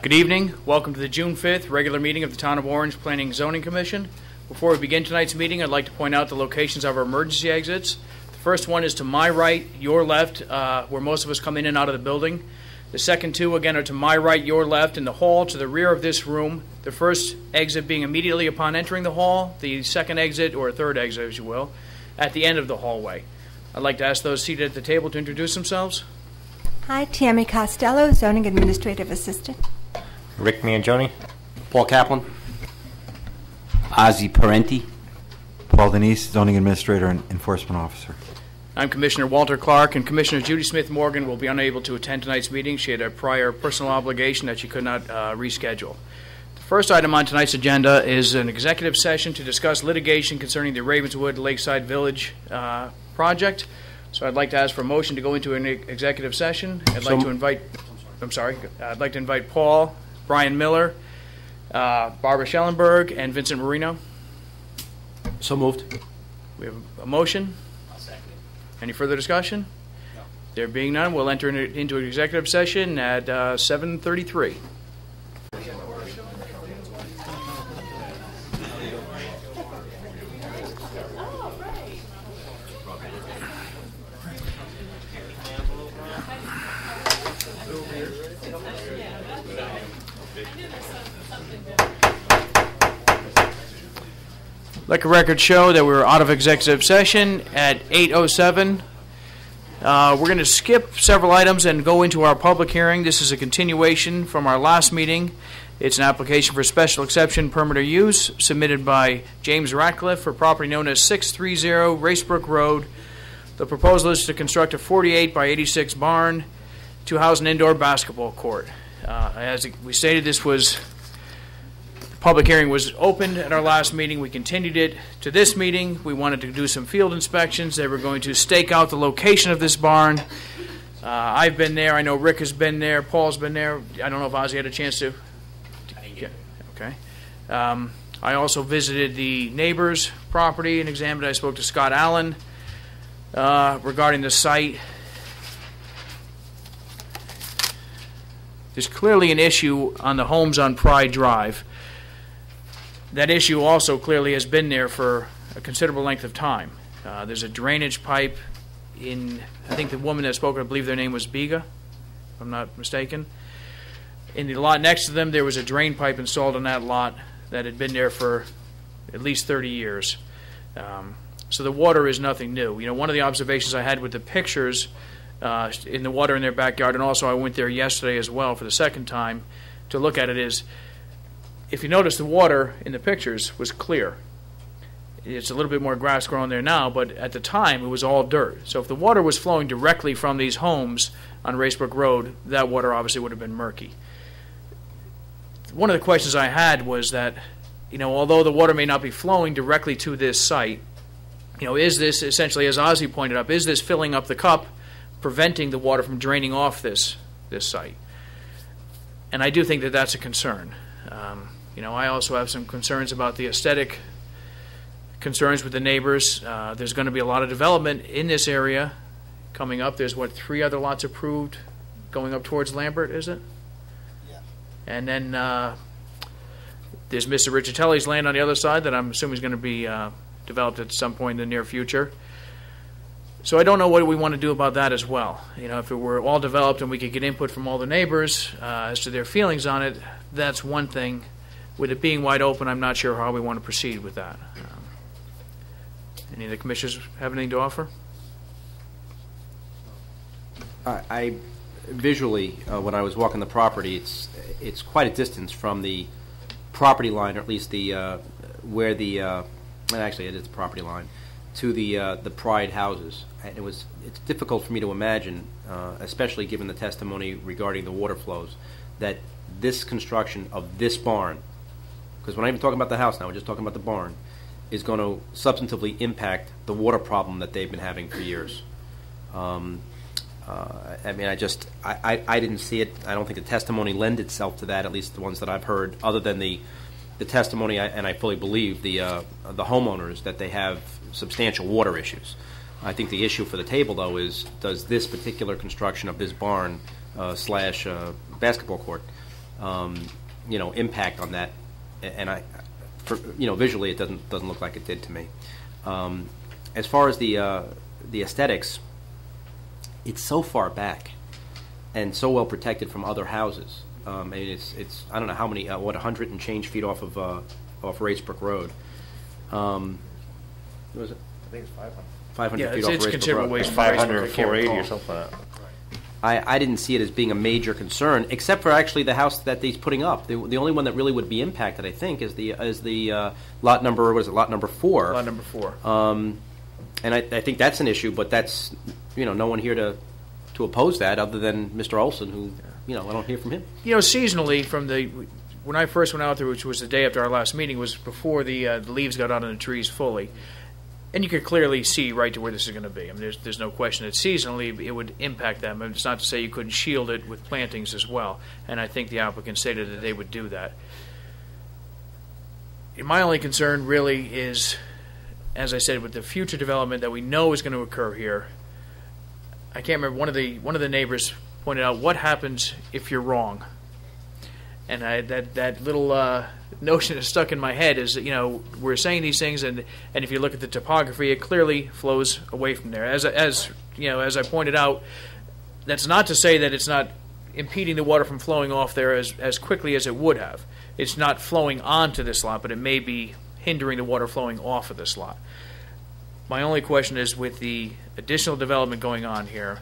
Good evening. Welcome to the June 5th regular meeting of the Town of Orange Planning and Zoning Commission. Before we begin tonight's meeting, I'd like to point out the locations of our emergency exits. The first one is to my right, your left, where most of us come in and out of the building. The second two, again, are to my right, your left, in the hall to the rear of this room. The first exit being immediately upon entering the hall, the second exit, or third exit, as you will, at the end of the hallway. I'd like to ask those seated at the table to introduce themselves. Hi, Tammy Costello, Zoning Administrative Assistant. Rick Mangione. Paul Kaplan. Ozzie Parenti. Paul Denise, Zoning Administrator and Enforcement Officer. I'm Commissioner Walter Clark, and Commissioner Judy Smith Morgan will be unable to attend tonight's meeting. She had a prior personal obligation that she could not reschedule. The first item on tonight's agenda is an executive session to discuss litigation concerning the Ravenswood Lakeside Village project. So I'd like to ask for a motion to go into an executive session. I'd like to invite Paul, Brian Miller, Barbara Schellenberg, and Vincent Marino. So moved. We have a motion. I'll second it. Any further discussion? No. There being none, we'll enter into an executive session at 7:33. Let the record show that we were out of executive session at 8:07. We're going to skip several items and go into our public hearing. This is a continuation from our last meeting. It's an application for special exception permit or use submitted by James Ratcliffe for property known as 630 Racebrook Road. The proposal is to construct a 48 by 86 barn to house an indoor basketball court. As we stated, public hearing was opened at our last meeting. We continued it to this meeting. We wanted to do some field inspections. They were going to stake out the location of this barn. I've been there. I know Rick has been there. Paul's been there. I don't know if Ozzie had a chance to. Yeah. Okay. I also visited the neighbor's property and examined it. I spoke to Scott Allen regarding the site. There's clearly an issue on the homes on Pride Drive. That issue also clearly has been there for a considerable length of time. There's a drainage pipe in, I think the woman that spoke, I believe their name was Biga, if I'm not mistaken. In the lot next to them, there was a drain pipe installed on that lot that had been there for at least 30 years. So the water is nothing new. You know, one of the observations I had with the pictures in the water in their backyard, and also I went there yesterday as well for the second time to look at it, is if you notice, the water in the pictures was clear. It's a little bit more grass growing there now, but at the time it was all dirt. So if the water was flowing directly from these homes on Racebrook Road, that water obviously would have been murky. One of the questions I had was that, you know, although the water may not be flowing directly to this site, you know, is this essentially, as Ozzie pointed up, is this filling up the cup, preventing the water from draining off this site? And I do think that that's a concern. You know, I also have some concerns about the aesthetic concerns with the neighbors. There's going to be a lot of development in this area coming up. There's, 3 other lots approved going up towards Lambert, is it? Yeah. And then there's Mr. Riccitelli's land on the other side that I'm assuming is going to be developed at some point in the near future. So I don't know what we want to do about that as well. You know, if it were all developed and we could get input from all the neighbors as to their feelings on it, that's one thing. With it being wide open, I'm not sure how we want to proceed with that. Any of the commissioners have anything to offer? I visually, when I was walking the property, it's quite a distance from the property line, or at least the where the actually it is the property line, to the Pride houses. And it's difficult for me to imagine, especially given the testimony regarding the water flows, that this construction of this barn, because we're not even talking about the house now, we're just talking about the barn, is going to substantively impact the water problem that they've been having for years. I mean, I didn't see it. I don't think the testimony lend itself to that, at least the ones that I've heard, other than the testimony, and I fully believe the homeowners, that they have substantial water issues. I think the issue for the table, though, is does this particular construction of this barn slash basketball court, impact on that? And visually, it doesn't look like it did to me. As far as the aesthetics, it's so far back and so well protected from other houses. I mean, it's I don't know how many 100 and change feet off of Racebrook Road. What was it? I think it's 500. 500 Yeah, feet it's off Racebrook considerable Road. ways from 500 or Racebrook, I can't 480 or recall. something like that. I didn't see it as being a major concern, except for actually the house that he's putting up. The only one that really would be impacted, I think, is the lot number. What is it? Lot number 4. Lot number 4. And I think that's an issue, but that's no one here to oppose that other than Mr. Olson, who I don't hear from him. Seasonally, when I first went out there, which was the day after our last meeting, was before the leaves got out on the trees fully. And you could clearly see right to where this is going to be. I mean, there's no question that seasonally it would impact them. I mean, it's not to say you couldn't shield it with plantings as well. And I think the applicant stated that they would do that. My only concern really is, as I said, with the future development that we know is going to occur here. I can't remember, one of the neighbors pointed out, what happens if you're wrong? And that little notion that's stuck in my head is that, we're saying these things, and if you look at the topography, it clearly flows away from there. As I pointed out, that's not to say that it's not impeding the water from flowing off there as quickly as it would have. It's not flowing onto this lot, but it may be hindering the water flowing off of this lot. My only question is, with the additional development going on here,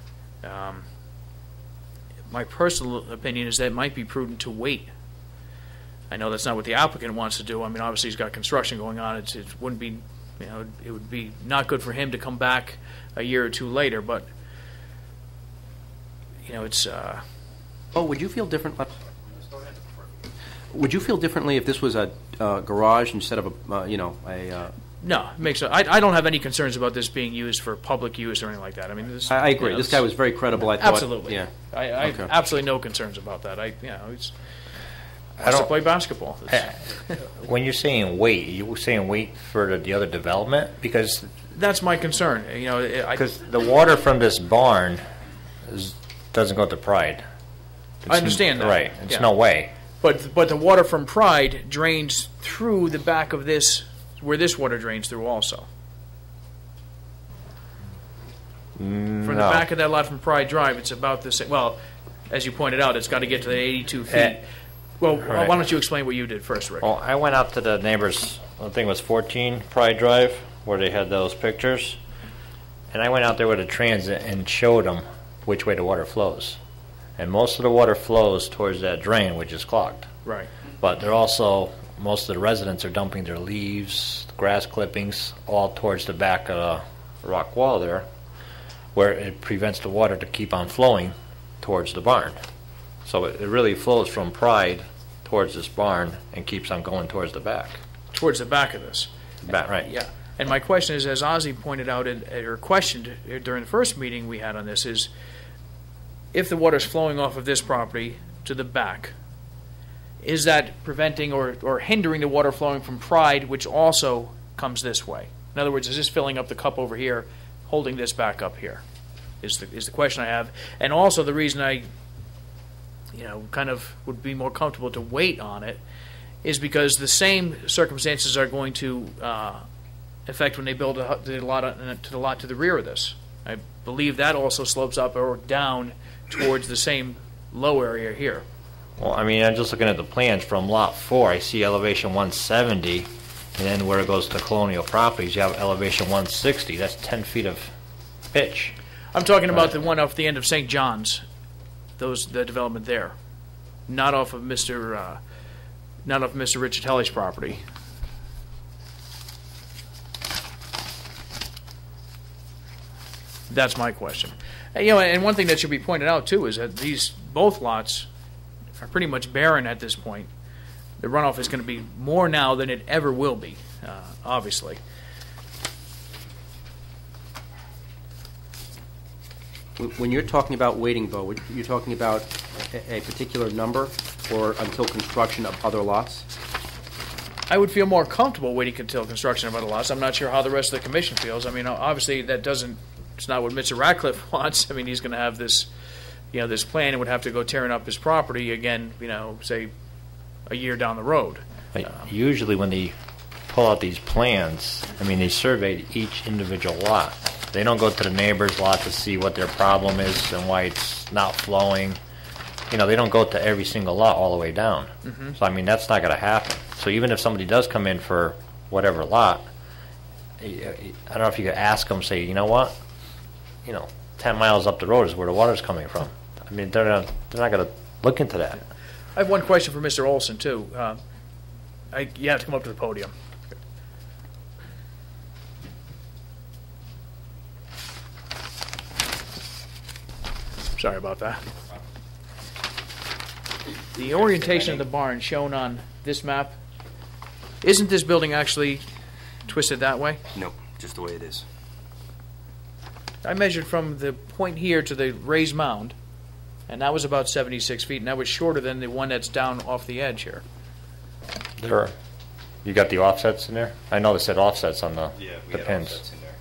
my personal opinion is that it might be prudent to wait. I know that's not what the applicant wants to do. I mean, obviously he's got construction going on. It wouldn't be, it would be not good for him to come back a year or two later. But it's. Would you feel different? Would you feel differently if this was a garage instead of a? No, it makes. I don't have any concerns about this being used for public use or anything like that. I mean, I agree. This guy was very credible. I thought. Absolutely. Yeah. I have Okay. absolutely no concerns about that. He's I wants to don't- play basketball. When you're saying wait, you were saying wait for the other development? Because That's my concern. the water from this barn doesn't go to Pride. I understand that. Right. It's Yeah. no way. But the water from Pride drains through the back of this, where this water drains through also. From the back of that lot from Pride Drive, it's about the same. Well, as you pointed out, it's got to get to the 82 feet. Well, right. why don't you explain what you did first, Rick? Well, I went out to the neighbors, I think it was 14 Pride Drive, where they had those pictures. And I went out there with a transit and showed them which way the water flows. And most of the water flows towards that drain, which is clogged. Right. But most of the residents are dumping their leaves, grass clippings, all towards the back of the rock wall there, where it prevents the water to keep on flowing towards the barn. So it really flows from Pride towards this barn and keeps on going towards the back. Towards the back of this. Right. Yeah. And my question is, as Ozzy pointed out, or questioned during the first meeting we had on this, is if the water's flowing off of this property to the back, is that preventing or hindering the water flowing from Pride, which also comes this way? In other words, is this filling up the cup over here, holding this back up here? Is the question I have. And also the reason I kind of would be more comfortable to wait on it is because the same circumstances are going to affect when they build the lot to the rear of this. I believe that also slopes up or down towards the same low area here. Well, I mean, I'm just looking at the plans from Lot 4. I see elevation 170, and then where it goes to Colonial Properties, you have elevation 160. That's 10 feet of pitch. I'm talking about the one off the end of St. John's, the development there, not off of Mr. Riccitelli's property. That's my question. And one thing that should be pointed out too is that both lots are pretty much barren at this point. The runoff is going to be more now than it ever will be, obviously. When you're talking about waiting, Bo, you're talking about a particular number or until construction of other lots? I would feel more comfortable waiting until construction of other lots. I'm not sure how the rest of the commission feels. I mean, obviously that doesn't it's not what Mr. Ratcliffe wants. I mean, he's going to have this, this plan and would have to go tearing up his property again, say a year down the road. Usually when they pull out these plans, they survey each individual lot. They don't go to the neighbor's lot to see what their problem is and why it's not flowing. They don't go to every single lot all the way down. Mm-hmm. So, that's not going to happen. So even if somebody does come in for whatever lot, I don't know if you could ask them, say, you know what, 10 miles up the road is where the water's coming from. They're not going to look into that. I have one question for Mr. Olson, too. You have to come up to the podium. Sorry about that. The orientation of the barn shown on this map, isn't this building actually twisted that way? No, just the way it is. I measured from the point here to the raised mound, and that was about 76 feet, and that was shorter than the one that's down off the edge here. You got the offsets in there? I know they said offsets on the pins. Offsets in there.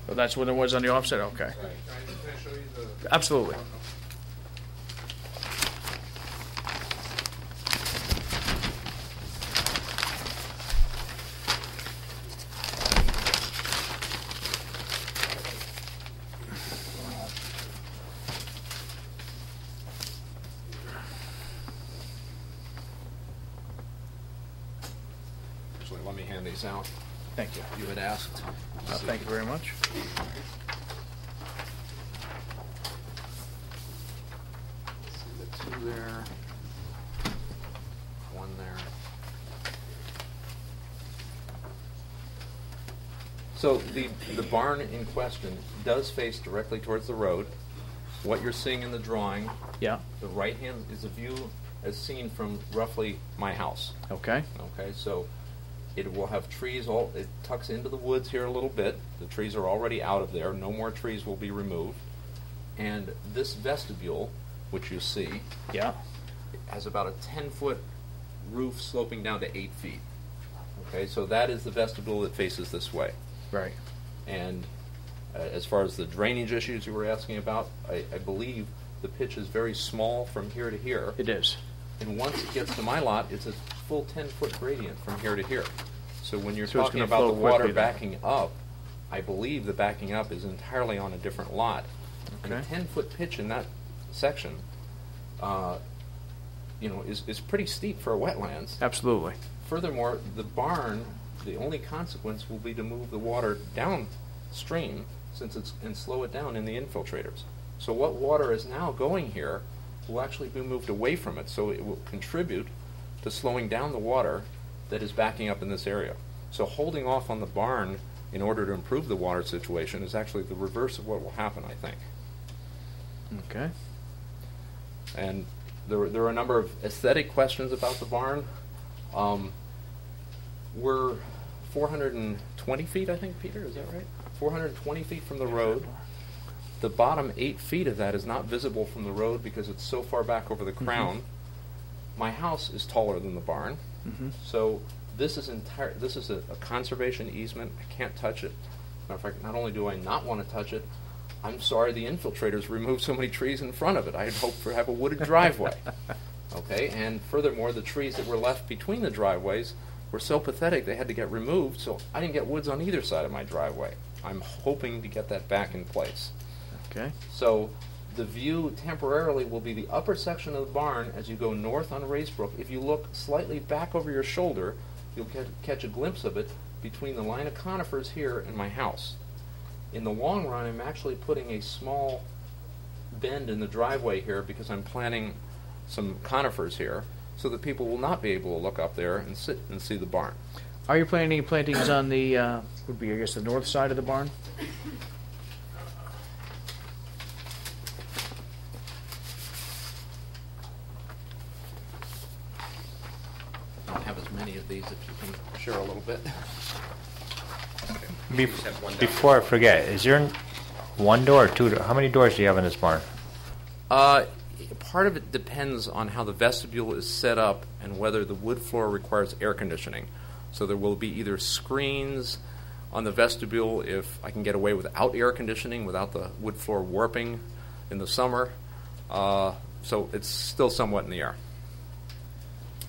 So that's what it was on the offset? Okay. Absolutely. Actually, let me hand these out. Thank you. You had asked. Thank you very much. See the two there, one there. So the barn in question does face directly towards the road. What you're seeing in the drawing, Yeah. the right hand is a view as seen from roughly my house. Okay. Okay, so it will have trees, it tucks into the woods here a little bit. The trees are already out of there. No more trees will be removed. And this vestibule, which you see, Yeah. has about a 10-foot roof sloping down to 8 feet. Okay, so that is the vestibule that faces this way. Right. And as far as the drainage issues you were asking about, I believe the pitch is very small from here to here. It is. And once it gets to my lot, it's a full 10-foot gradient from here to here. So when you're So it's talking gonna about the flow water quickly then. backing up, I believe the backing up is entirely on a different lot. And a Okay. 10-foot pitch in that section, is pretty steep for wetlands. Absolutely. Furthermore, the barn, the only consequence will be to move the water downstream and slow it down in the infiltrators. So what water is now going here will actually be moved away from it, so it will contribute to slowing down the water that is backing up in this area. So holding off on the barn in order to improve the water situation is actually the reverse of what will happen, I think. Okay. And there are a number of aesthetic questions about the barn. We're 420 feet, I think, Peter, is that right? 420 feet from the road. The bottom 8 feet of that is not visible from the road because it's so far back over the crown. My house is taller than the barn, so this is a conservation easement. I can't touch it. Matter of fact, not only do I not want to touch it, I'm sorry the infiltrators removed so many trees in front of it. I had hoped to have a wooded driveway. Okay, and furthermore, the trees that were left between the driveways were so pathetic they had to get removed, so I didn't get woods on either side of my driveway. I'm hoping to get that back in place. Okay. So the view temporarily will be the upper section of the barn as you go north on Racebrook. If you look slightly back over your shoulder, you'll catch a glimpse of it between the line of conifers here and my house. In the long run, I'm actually putting a small bend in the driveway here because I'm planting some conifers here so that people will not be able to look up there and sit and see the barn. Are you planning any plantings on the, would be, I guess, the north side of the barn? I don't have as many of these if you can share a little bit. Before I forget, is there one door or two? How many doors do you have in this barn? Part of it depends on how the vestibule is set up and whether the wood floor requires air conditioning. So there will be either screens On the vestibule, if I can get away without air conditioning, without the wood floor warping in the summer. So it's still somewhat in the air.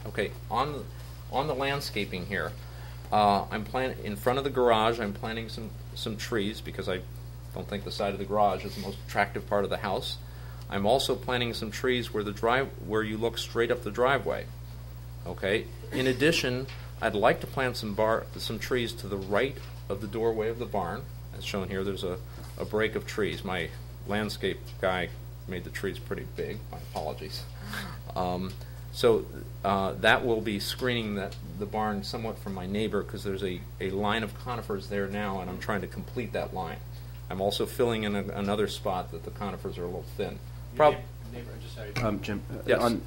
Okay, on the landscaping here, I'm planting in front of the garage. I'm planting some trees because I don't think the side of the garage is the most attractive part of the house. I'm also planting some trees where you look straight up the driveway. Okay. In addition, I'd like to plant some trees to the right of the doorway of the barn, as shown here. There's a break of trees. My landscape guy made the trees pretty big. My apologies. So that will be screening the barn somewhat from my neighbor, because there's a line of conifers there now, and I'm trying to complete that line. I'm also filling in another spot that the conifers are a little thin. Jim, Yes. on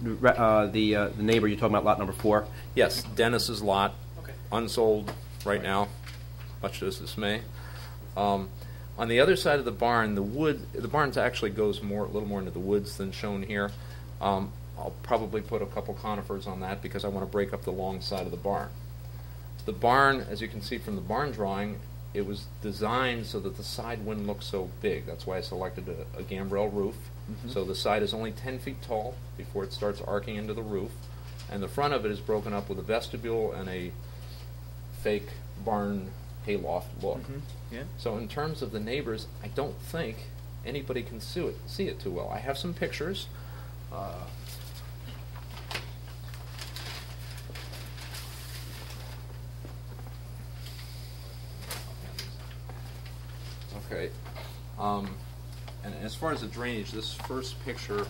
the neighbor, you're talking about lot number 4? Yes, Dennis's lot, Okay. unsold right now, much to his dismay. On the other side of the barn, the barn actually goes a little more into the woods than shown here. I'll probably put a couple conifers on that because I want to break up the long side of the barn. The barn, as you can see from the barn drawing, it was designed so that the side wouldn't look so big. That's why I selected a gambrel roof. So the side is only 10 feet tall before it starts arcing into the roof. And the front of it is broken up with a vestibule and a fake barn hayloft look. Yeah. So in terms of the neighbors, I don't think anybody can see it too well. I have some pictures. Okay. And as far as the drainage, this first picture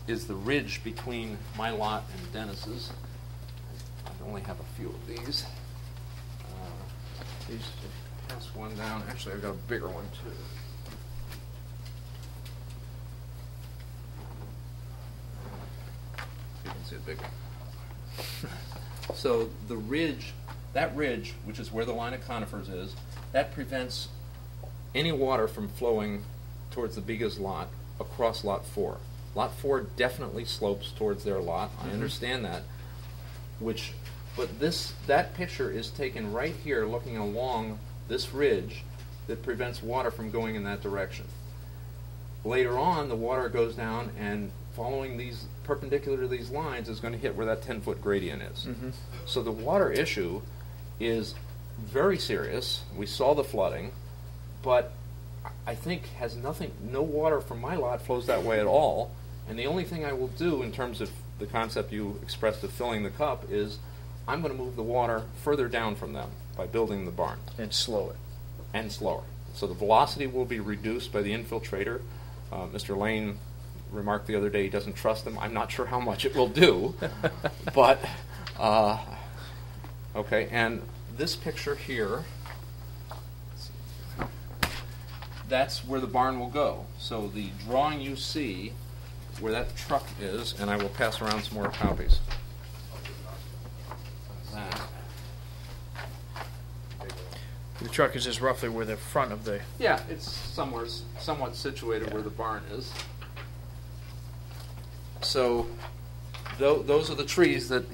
is the ridge between my lot and Dennis's. I only have a few of these. These pass one down. Actually, I've got a bigger one too. You can see a big one. So the ridge, that ridge, which is where the line of conifers is, that prevents any water from flowing towards the biggest lot across lot 4. Lot 4 definitely slopes towards their lot. I understand that. But that picture is taken right here, looking along this ridge that prevents water from going in that direction. Later on, the water goes down, and following these perpendicular to these lines is going to hit where that 10-foot gradient is. So the water issue is very serious. We saw the flooding, but I think no water from my lot flows that way at all. And the only thing I will do in terms of the concept you expressed of filling the cup is I'm going to move the water further down from them by building the barn. And slow it. And slower. So the velocity will be reduced by the infiltrator. Mr. Lane remarked the other day he doesn't trust them. I'm not sure how much it will do. But, okay, and this picture here, that's where the barn will go. So the drawing you see where that truck is, and I will pass around some more copies. That. The truck is just roughly where the front of the... Yeah, it's somewhat situated where the barn is. So those are the trees that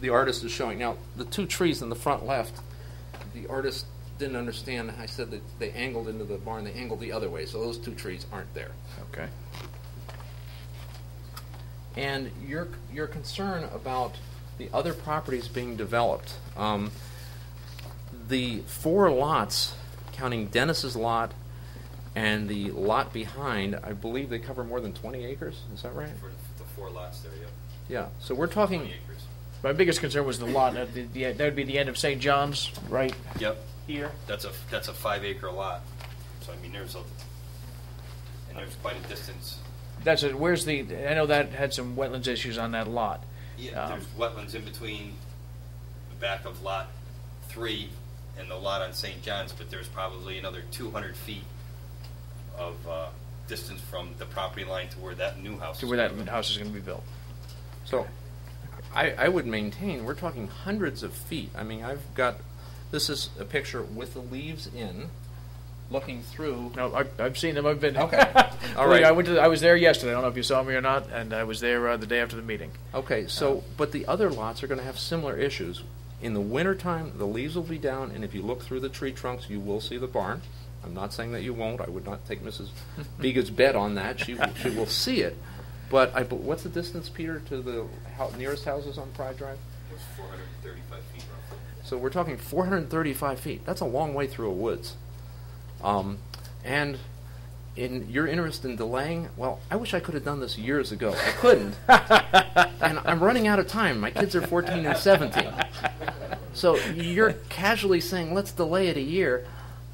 the artist is showing. Now, the two trees in the front left, the artist didn't understand. I said that they angled into the barn. They angled the other way, so those two trees aren't there. Okay. And your concern about the other properties being developed, the 4 lots, counting Dennis's lot and the lot behind, I believe they cover more than 20 acres. Is that right? For the 4 lots there, yep. Yeah. So we're talking. 20 acres. My biggest concern was the lot. That would be the end of St. John's, right Yep. here. That's a 5-acre lot. So I mean, there's quite a distance. That's it. Where's the? I know that had some wetlands issues on that lot. Yeah, there's wetlands in between the back of lot 3 and the lot on St. John's, but there's probably another 200 feet of distance from the property line to where that new house To where that house is going to be built. So, I would maintain we're talking hundreds of feet. I mean, this is a picture with the leaves in, looking through. No, I've seen them. I've been. Okay. All right. I was there yesterday. I don't know if you saw me or not, and I was there the day after the meeting. Okay. So, but the other lots are going to have similar issues. In the wintertime, the leaves will be down, and if you look through the tree trunks, you will see the barn. I'm not saying that you won't. I would not take Mrs. Biga's bet on that. She will see it. But what's the distance, Peter, to the nearest houses on Pride Drive? It's 435 feet roughly. So we're talking 435 feet. That's a long way through a woods. And in your interest in delaying, well, I wish I could have done this years ago. I couldn't. And I'm running out of time. My kids are 14 and 17. So you're casually saying, let's delay it a year.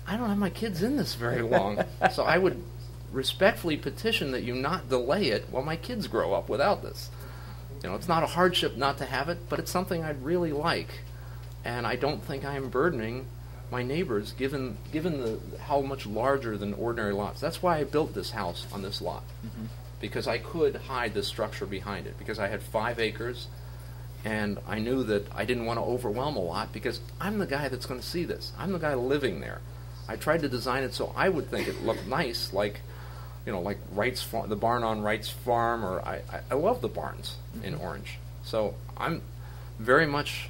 I don't have my kids in this very long. So I would respectfully petition that you not delay it while my kids grow up without this. You know, it's not a hardship not to have it, but it's something I'd really like. And I don't think I'm burdening my neighbors, given how much larger than ordinary lots. That's why I built this house on this lot, because I could hide the structure behind it, because I had 5 acres, and I knew that I didn't want to overwhelm a lot, because I'm the guy that's going to see this. I'm the guy living there. I tried to design it so I would think it looked nice, like, you know, like Wright's Farm, the barn on Wright's Farm, or I love the barns in Orange. So I'm very much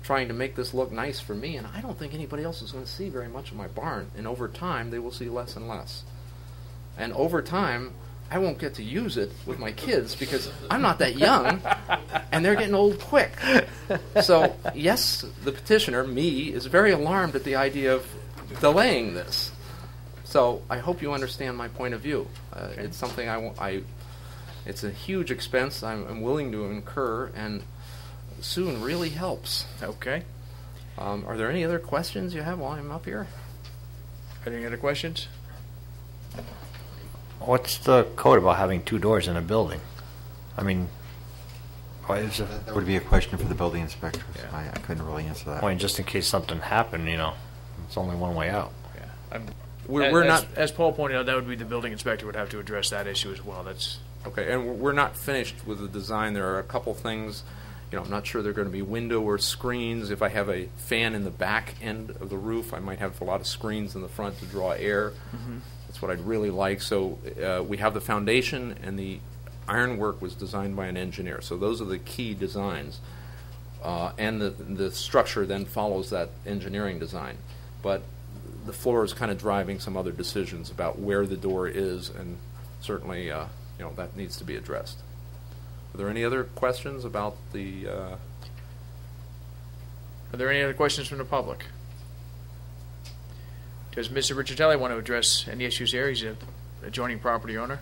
trying to make this look nice for me, and I don't think anybody else is going to see very much of my barn, and over time they will see less and less. And over time, I won't get to use it with my kids because I'm not that young, and they're getting old quick. So, yes, the petitioner, me, is very alarmed at the idea of delaying this. So I hope you understand my point of view. It's something it's a huge expense I'm willing to incur, and soon really helps. Okay. Are there any other questions you have while I'm up here? Are there any other questions? What's the code about having 2 doors in a building? I mean, why is it? That would be a question for the building inspector. So Yeah. I couldn't really answer that. I mean, just in case something happened, you know, it's only one way out. Yeah. We're not as Paul pointed out, that would be the building inspector would have to address that issue as well. That's okay, and we're not finished with the design. There are a couple things. You know, I'm not sure they're going to be window or screens. If I have a fan in the back end of the roof, I might have a lot of screens in the front to draw air. That's what I'd really like. So we have the foundation, and the ironwork was designed by an engineer. So those are the key designs. And the structure then follows that engineering design. But the floor is kind of driving some other decisions about where the door is, and certainly that needs to be addressed. Are there any other questions about the... Are there any other questions from the public? Does Mr. Riccitelli want to address any issues here? He's an adjoining property owner.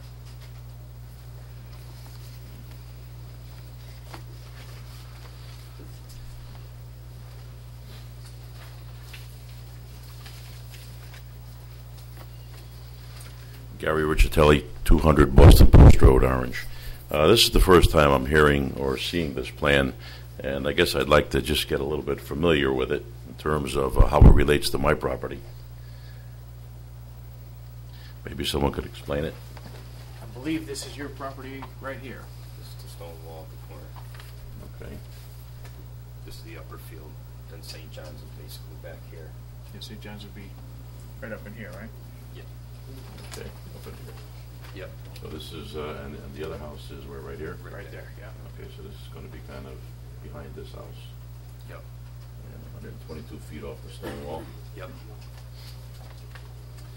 Gary Riccitelli, 200 Boston Post Road, Orange. This is the first time I'm hearing or seeing this plan, and I guess I'd like to just get a little bit familiar with it in terms of how it relates to my property. Maybe someone could explain it. I believe this is your property right here. This is the stone wall at the corner. Okay. This is the upper field. Then St. John's is basically back here. Yeah, St. John's would be right up in here, right? Yep. Okay. Up in here. Yep. So this is, and the other house is where, right here? Right there, yeah. Okay, so this is going to be kind of behind this house. Yep. And 122 feet off the stone wall. Yep.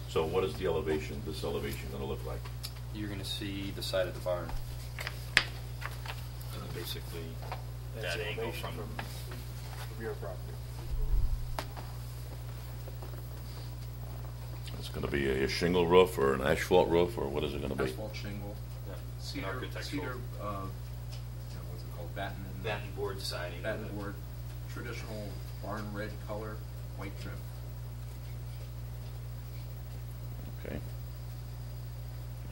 So what is the elevation, this elevation going to look like? You're going to see the side of the barn. Basically, that angle from your property. It's going to be a shingle roof or an asphalt roof, or what is it going to be? Asphalt shingle, cedar, architectural. what's it called, batten board siding. batten board, traditional barn red color, white trim. Okay.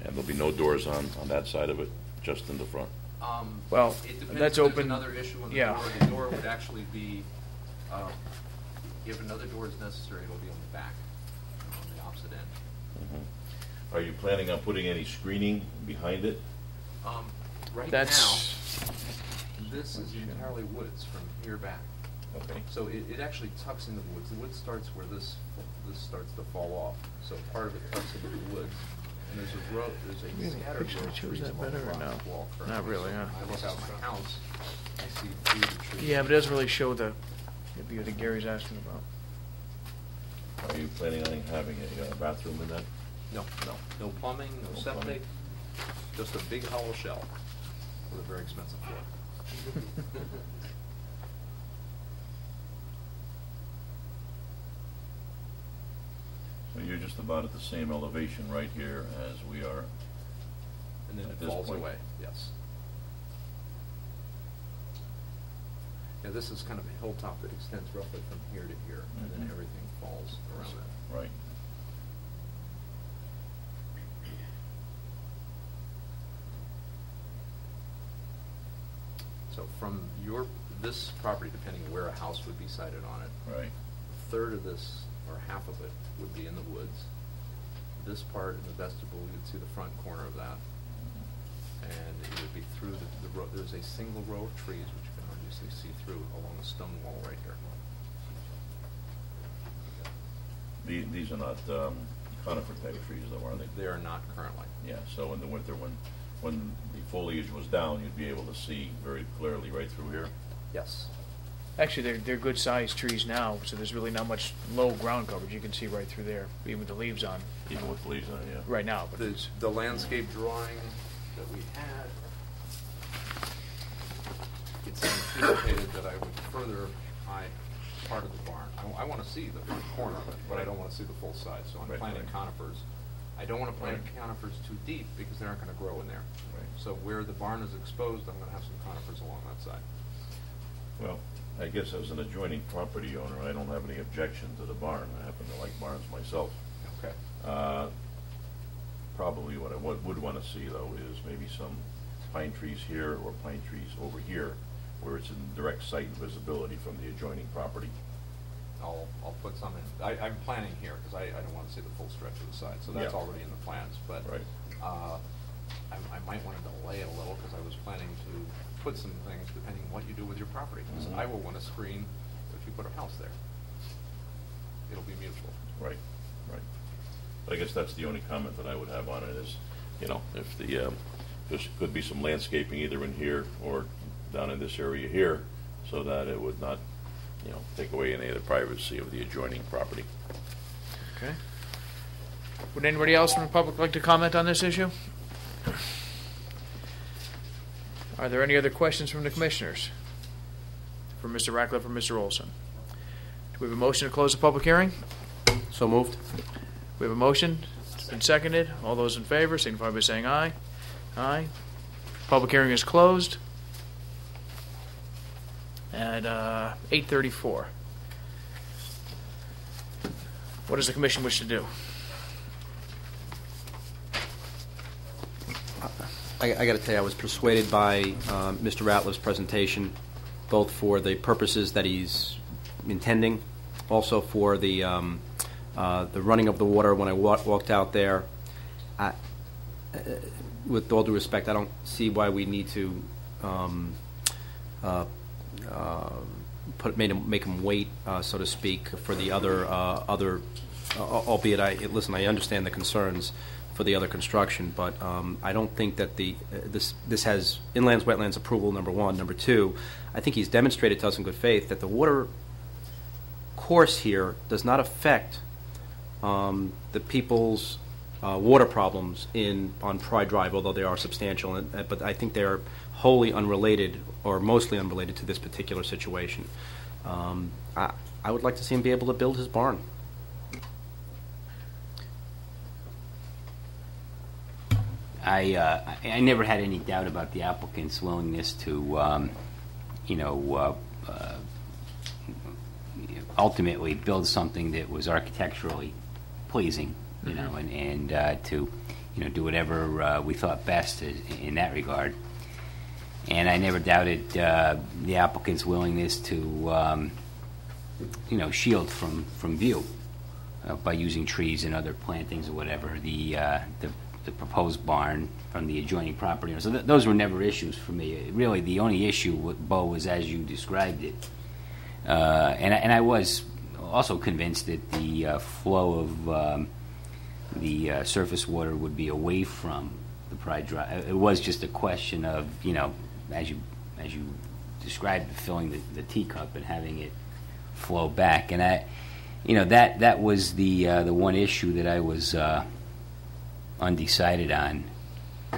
And there'll be no doors on that side of it, just in the front? Well, It depends. that's There's open. another issue on the Yeah. door. The door would actually be, if another door is necessary, it'll be on the back, on the opposite end. Are you planning on putting any screening behind it? Right That's now, this is entirely woods from here back. Okay. So it actually tucks into the woods. The wood starts where this starts to fall off. So part of it tucks into the woods. And there's a row, there's a scattered picture row of shows trees that along better the or front no? wall currently. Not really, huh? I look out my house, I see trees and trees. Yeah, but it doesn't really show the the view that Gary's asking about. Are you planning on having a bathroom in that? No, no plumbing, no No septic, plumbing. just a big hollow shell with a very expensive floor. So you're just about at the same elevation right here as we are. And then At it this falls point. away, yes. Yeah, this is kind of a hilltop that extends roughly from here to here, and then Mhm. everything falls around that. Right. So from this property, depending where a house would be sited on it, Right. a third of this, or half of it, would be in the woods. This part in the vestibule, you'd see the front corner of that. And it would be through the road. There's a single row of trees, which you can obviously see through along the stone wall right here. These are not conifer type trees, though, are they? They are not currently. Yeah, so in the winter, when the foliage was down, you'd be able to see very clearly right through here. Yes. Actually, they're good sized trees now, so there's really not much low ground coverage. You can see right through there, even with the leaves on. Even with leaves on it, yeah. Right now, but it's, The landscape drawing that we had, it's anticipated that I would further high part of the barn. I want to see the front corner of it, but I don't want to see the full side, so I'm Right, planting right. conifers. I don't want to plant Right. conifers too deep because they aren't going to grow in there. Right. So where the barn is exposed, I'm going to have some conifers along that side. Well, I guess as an adjoining property owner, I don't have any objection to the barn. I happen to like barns myself. Okay. Probably what I would want to see, though, is maybe some pine trees here or pine trees over here, where it's in direct sight and visibility from the adjoining property. I'll put some in. I'm planning here because I don't want to see the full stretch of the side, so that's Yeah. already in the plans. But Right. I might want to delay it a little because I was planning to put some things depending on what you do with your property. 'Cause Mhm. I will want to screen if you put a house there. It'll be mutual. Right, right. I guess that's the only comment that I would have on it is, if there could be some landscaping either in here or down in this area here, so that it would not, take away any of the privacy of the adjoining property. okay. Would anybody else from the public like to comment on this issue? Are there any other questions from the commissioners? For Mr. Ratcliffe or Mr. Olson? Do we have a motion to close the public hearing? So moved. We have a motion. It's been seconded. All those in favor signify by saying aye. Aye. Public hearing is closed at 8:34. What does the commission wish to do? I got to tell you, I was persuaded by Mr. Ratliff's presentation, both for the purposes that he's intending, also for the running of the water when I walked out there. With all due respect, I don't see why we need to make him wait, so to speak, for the other. Albeit, I understand the concerns for the other construction, but I don't think that this has inlands wetlands approval, number one. Number two, I think he's demonstrated to us in good faith that the water course here does not affect the people's water problems on Pride Drive, although they are substantial. But I think they're wholly unrelated, or mostly unrelated, to this particular situation. I would like to see him be able to build his barn. I never had any doubt about the applicant's willingness to, ultimately build something that was architecturally pleasing, and to, do whatever we thought best in that regard. And I never doubted the applicant's willingness to, shield from view by using trees and other plantings or whatever. The proposed barn from the adjoining property. So those were never issues for me. Really, the only issue with Bo was as you described it. And I was also convinced that the flow of the surface water would be away from the Pride Drive. It was just a question of, as you described, filling the teacup and having it flow back. And that was the one issue that I was undecided on.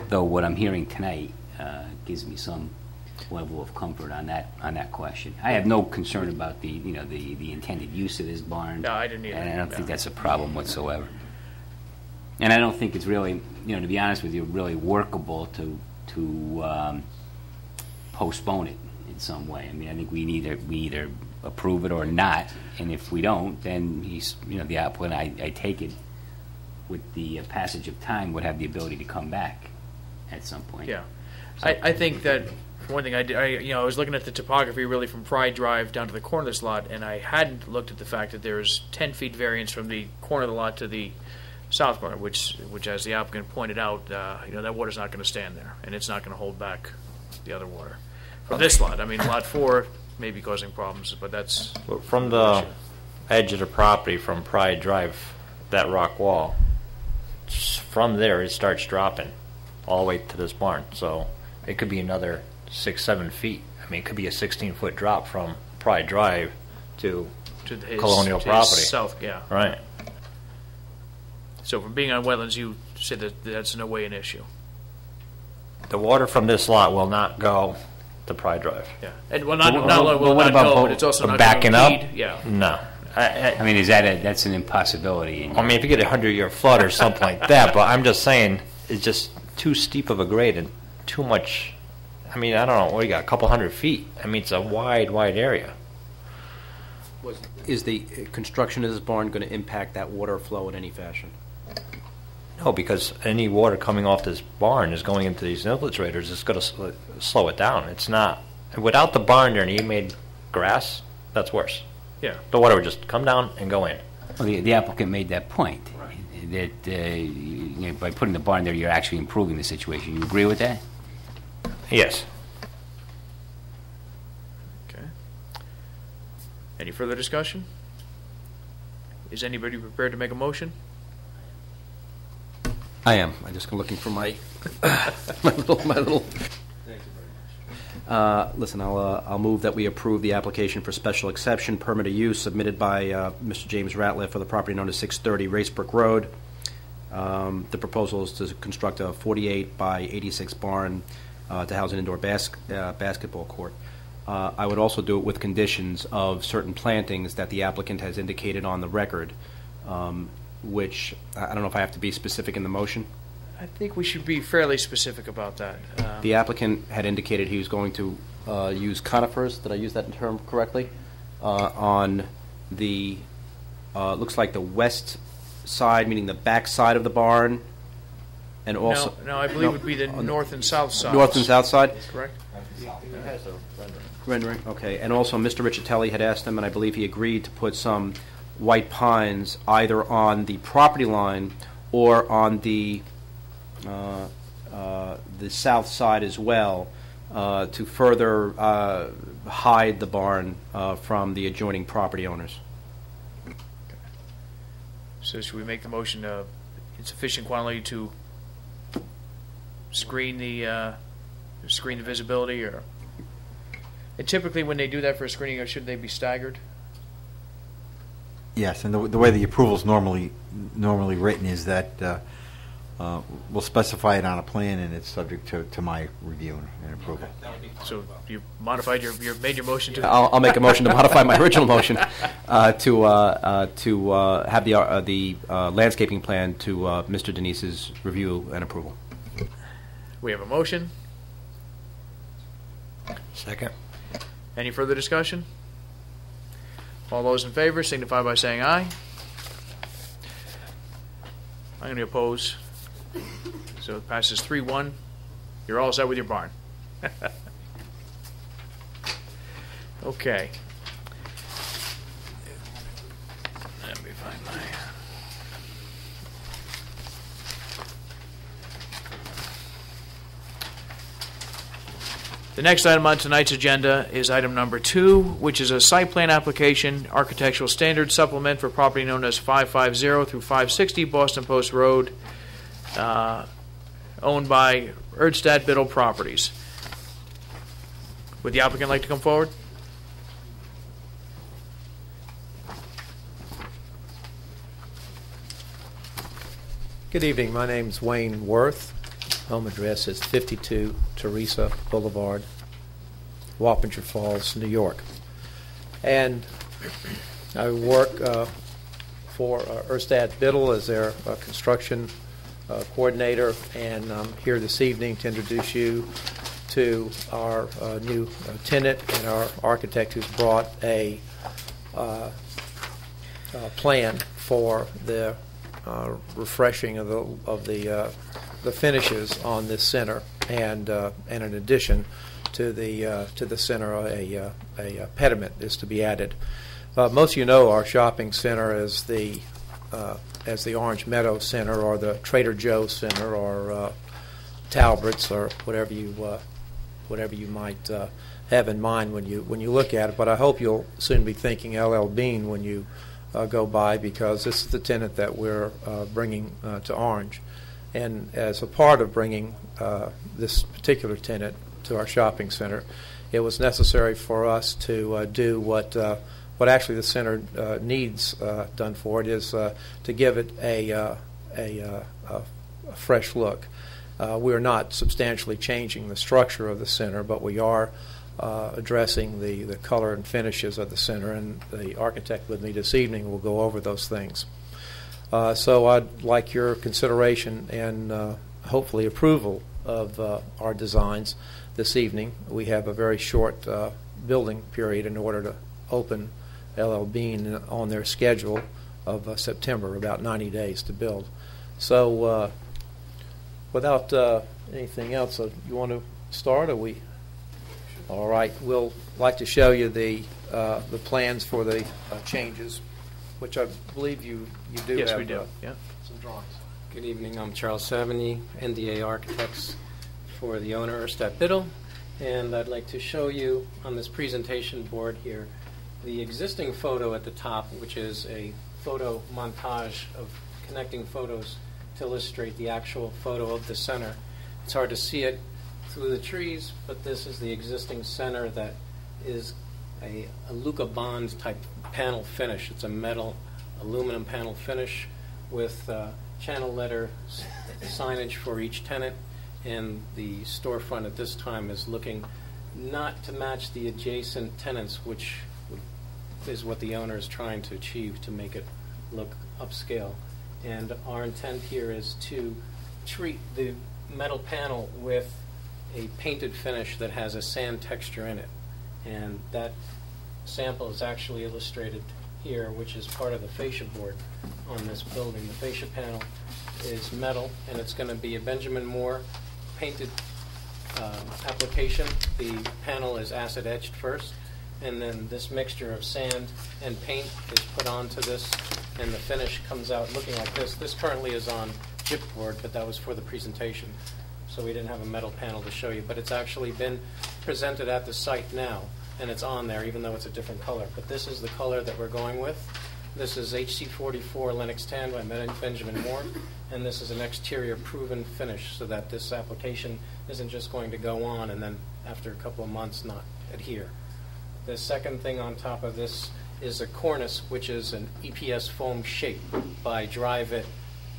Though what I'm hearing tonight gives me some level of comfort on that question. I have no concern about the intended use of this barn. No, I didn't either. And I don't think that's a problem whatsoever. And I don't think it's really, to be honest with you, really workable to postpone it in some way. I mean, I think we either approve it or not, and if we don't, then the applicant, I take it, with the passage of time, would have the ability to come back at some point. Yeah, so. I think that, for one thing, I was looking at the topography really from Pride Drive down to the corner of this lot, and I hadn't looked at the fact that there's 10 feet variance from the corner of the lot to the south corner, which as the applicant pointed out, that water's not going to stand there, and it's not going to hold back the other water. From this lot, I mean, lot 4 may be causing problems, but that's... From the edge of the property, from Pride Drive, that rock wall, from there it starts dropping all the way to this barn. So it could be another 6-7 feet. I mean, it could be a 16-foot drop from Pride Drive to Colonial property. South, yeah. Right. So from being on wetlands, you said that's in no way an issue. The water from this lot will not go to Pride Drive. Yeah, and well, not go, but it's also not backing up. Yeah. No. I mean, that's an impossibility? I mean, if you get a 100-year flood or something like that, but I'm just saying it's just too steep of a grade and too much. I mean, I don't know. What do you got? A couple 100 feet. I mean, it's a wide area. Is the construction of this barn going to impact that water flow in any fashion? No, because any water coming off this barn is going into these infiltrators. It's going to slow it down. It's not. Without the barn there and you made grass, that's worse. Yeah. The water would just come down and go in. Well, the applicant made that point, right, that by putting the barn there, you're actually improving the situation. You agree with that? Yes. Okay. Any further discussion? Is anybody prepared to make a motion? I am. I'm just looking for my my little. Listen, I'll move that we approve the application for special exception permit of use submitted by Mr. James Ratliff for the property known as 630 Racebrook Road. The proposal is to construct a 48 by 86 barn to house an indoor basketball court. I would also do it with conditions of certain plantings that the applicant has indicated on the record, which I don't know if I have to be specific in the motion. I think we should be fairly specific about that. The applicant had indicated he was going to use conifers. Did I use that term correctly? On the looks like the west side, meaning the back side of the barn, and also no, I believe it would be the north and south side. North and south side. Correct. Rendering. Okay, and also Mr. Riccitelli had asked him, and I believe he agreed to put some white pines either on the property line or on the south side as well, to further hide the barn from the adjoining property owners. So should we make the motion in sufficient quantity to screen the visibility, or? And typically, when they do that for screening, should they be staggered? Yes, and the way the approval is normally written is that we'll specify it on a plan, and it's subject to my review and approval. So you modified you made your motion to. I'll make a motion to modify my original motion to have the landscaping plan to Mr. Denise's review and approval. We have a motion. Second. Any further discussion? All those in favor signify by saying aye. I'm going to oppose. So it passes 3-1. You're all set with your barn. Okay. Let me find my... The next item on tonight's agenda is item number 2, which is a site plan application, architectural standards supplement for property known as 550 through 560 Boston Post Road, owned by Erdstad Biddle Properties. Would the applicant like to come forward? Good evening. My name's Wayne Worth. Home address is 52 Teresa Boulevard, Wappinger Falls, New York. And I work for Erstad Biddle as their construction coordinator, and I'm here this evening to introduce you to our new tenant and our architect who's brought a plan for the refreshing of the finishes on this center, and in addition to the center, a pediment is to be added. Most of you know our shopping center as the Orange Meadow Center, or the Trader Joe's Center, or Talbert's, or whatever you might have in mind when you look at it. But I hope you'll soon be thinking L.L. Bean when you go by, because this is the tenant that we're bringing to Orange. And as a part of bringing this particular tenant to our shopping center, it was necessary for us to do what actually the center needs done for it, is to give it a fresh look. We are not substantially changing the structure of the center, but we are addressing the color and finishes of the center, and the architect with me this evening will go over those things. So I'd like your consideration and hopefully approval of our designs this evening. We have a very short building period in order to open L.L. Bean on their schedule of September, about 90 days to build. So without anything else, you want to start, or we? All right. We'll like to show you the plans for the changes, which I believe you do Yes, have. we do. Yeah. Some drawings. Good evening. I'm Charles Savigny, NDA Architects for the owner, Erstad Biddle, and I'd like to show you on this presentation board here the existing photo at the top, which is a photo montage of connecting photos to illustrate the actual photo of the center. It's hard to see it through the trees, but this is the existing center that is a Luca Bond type panel finish. It's a metal aluminum panel finish with channel letter signage for each tenant, and the storefront at this time is looking not to match the adjacent tenants, which is what the owner is trying to achieve, to make it look upscale. And our intent here is to treat the metal panel with a painted finish that has a sand texture in it. And that sample is actually illustrated here, which is part of the fascia board on this building. The fascia panel is metal, and it's going to be a Benjamin Moore painted application. The panel is acid etched first, and then this mixture of sand and paint is put onto this, and the finish comes out looking like this. This currently is on chipboard, but that was for the presentation, so we didn't have a metal panel to show you. But it's actually been presented at the site now, and it's on there, even though it's a different color. But this is the color that we're going with. This is HC44 Lennox Tan by Benjamin Moore, and this is an exterior proven finish, so that this application isn't just going to go on and then after a couple of months not adhere. The second thing on top of this is a cornice, which is an EPS foam shape by Dryvit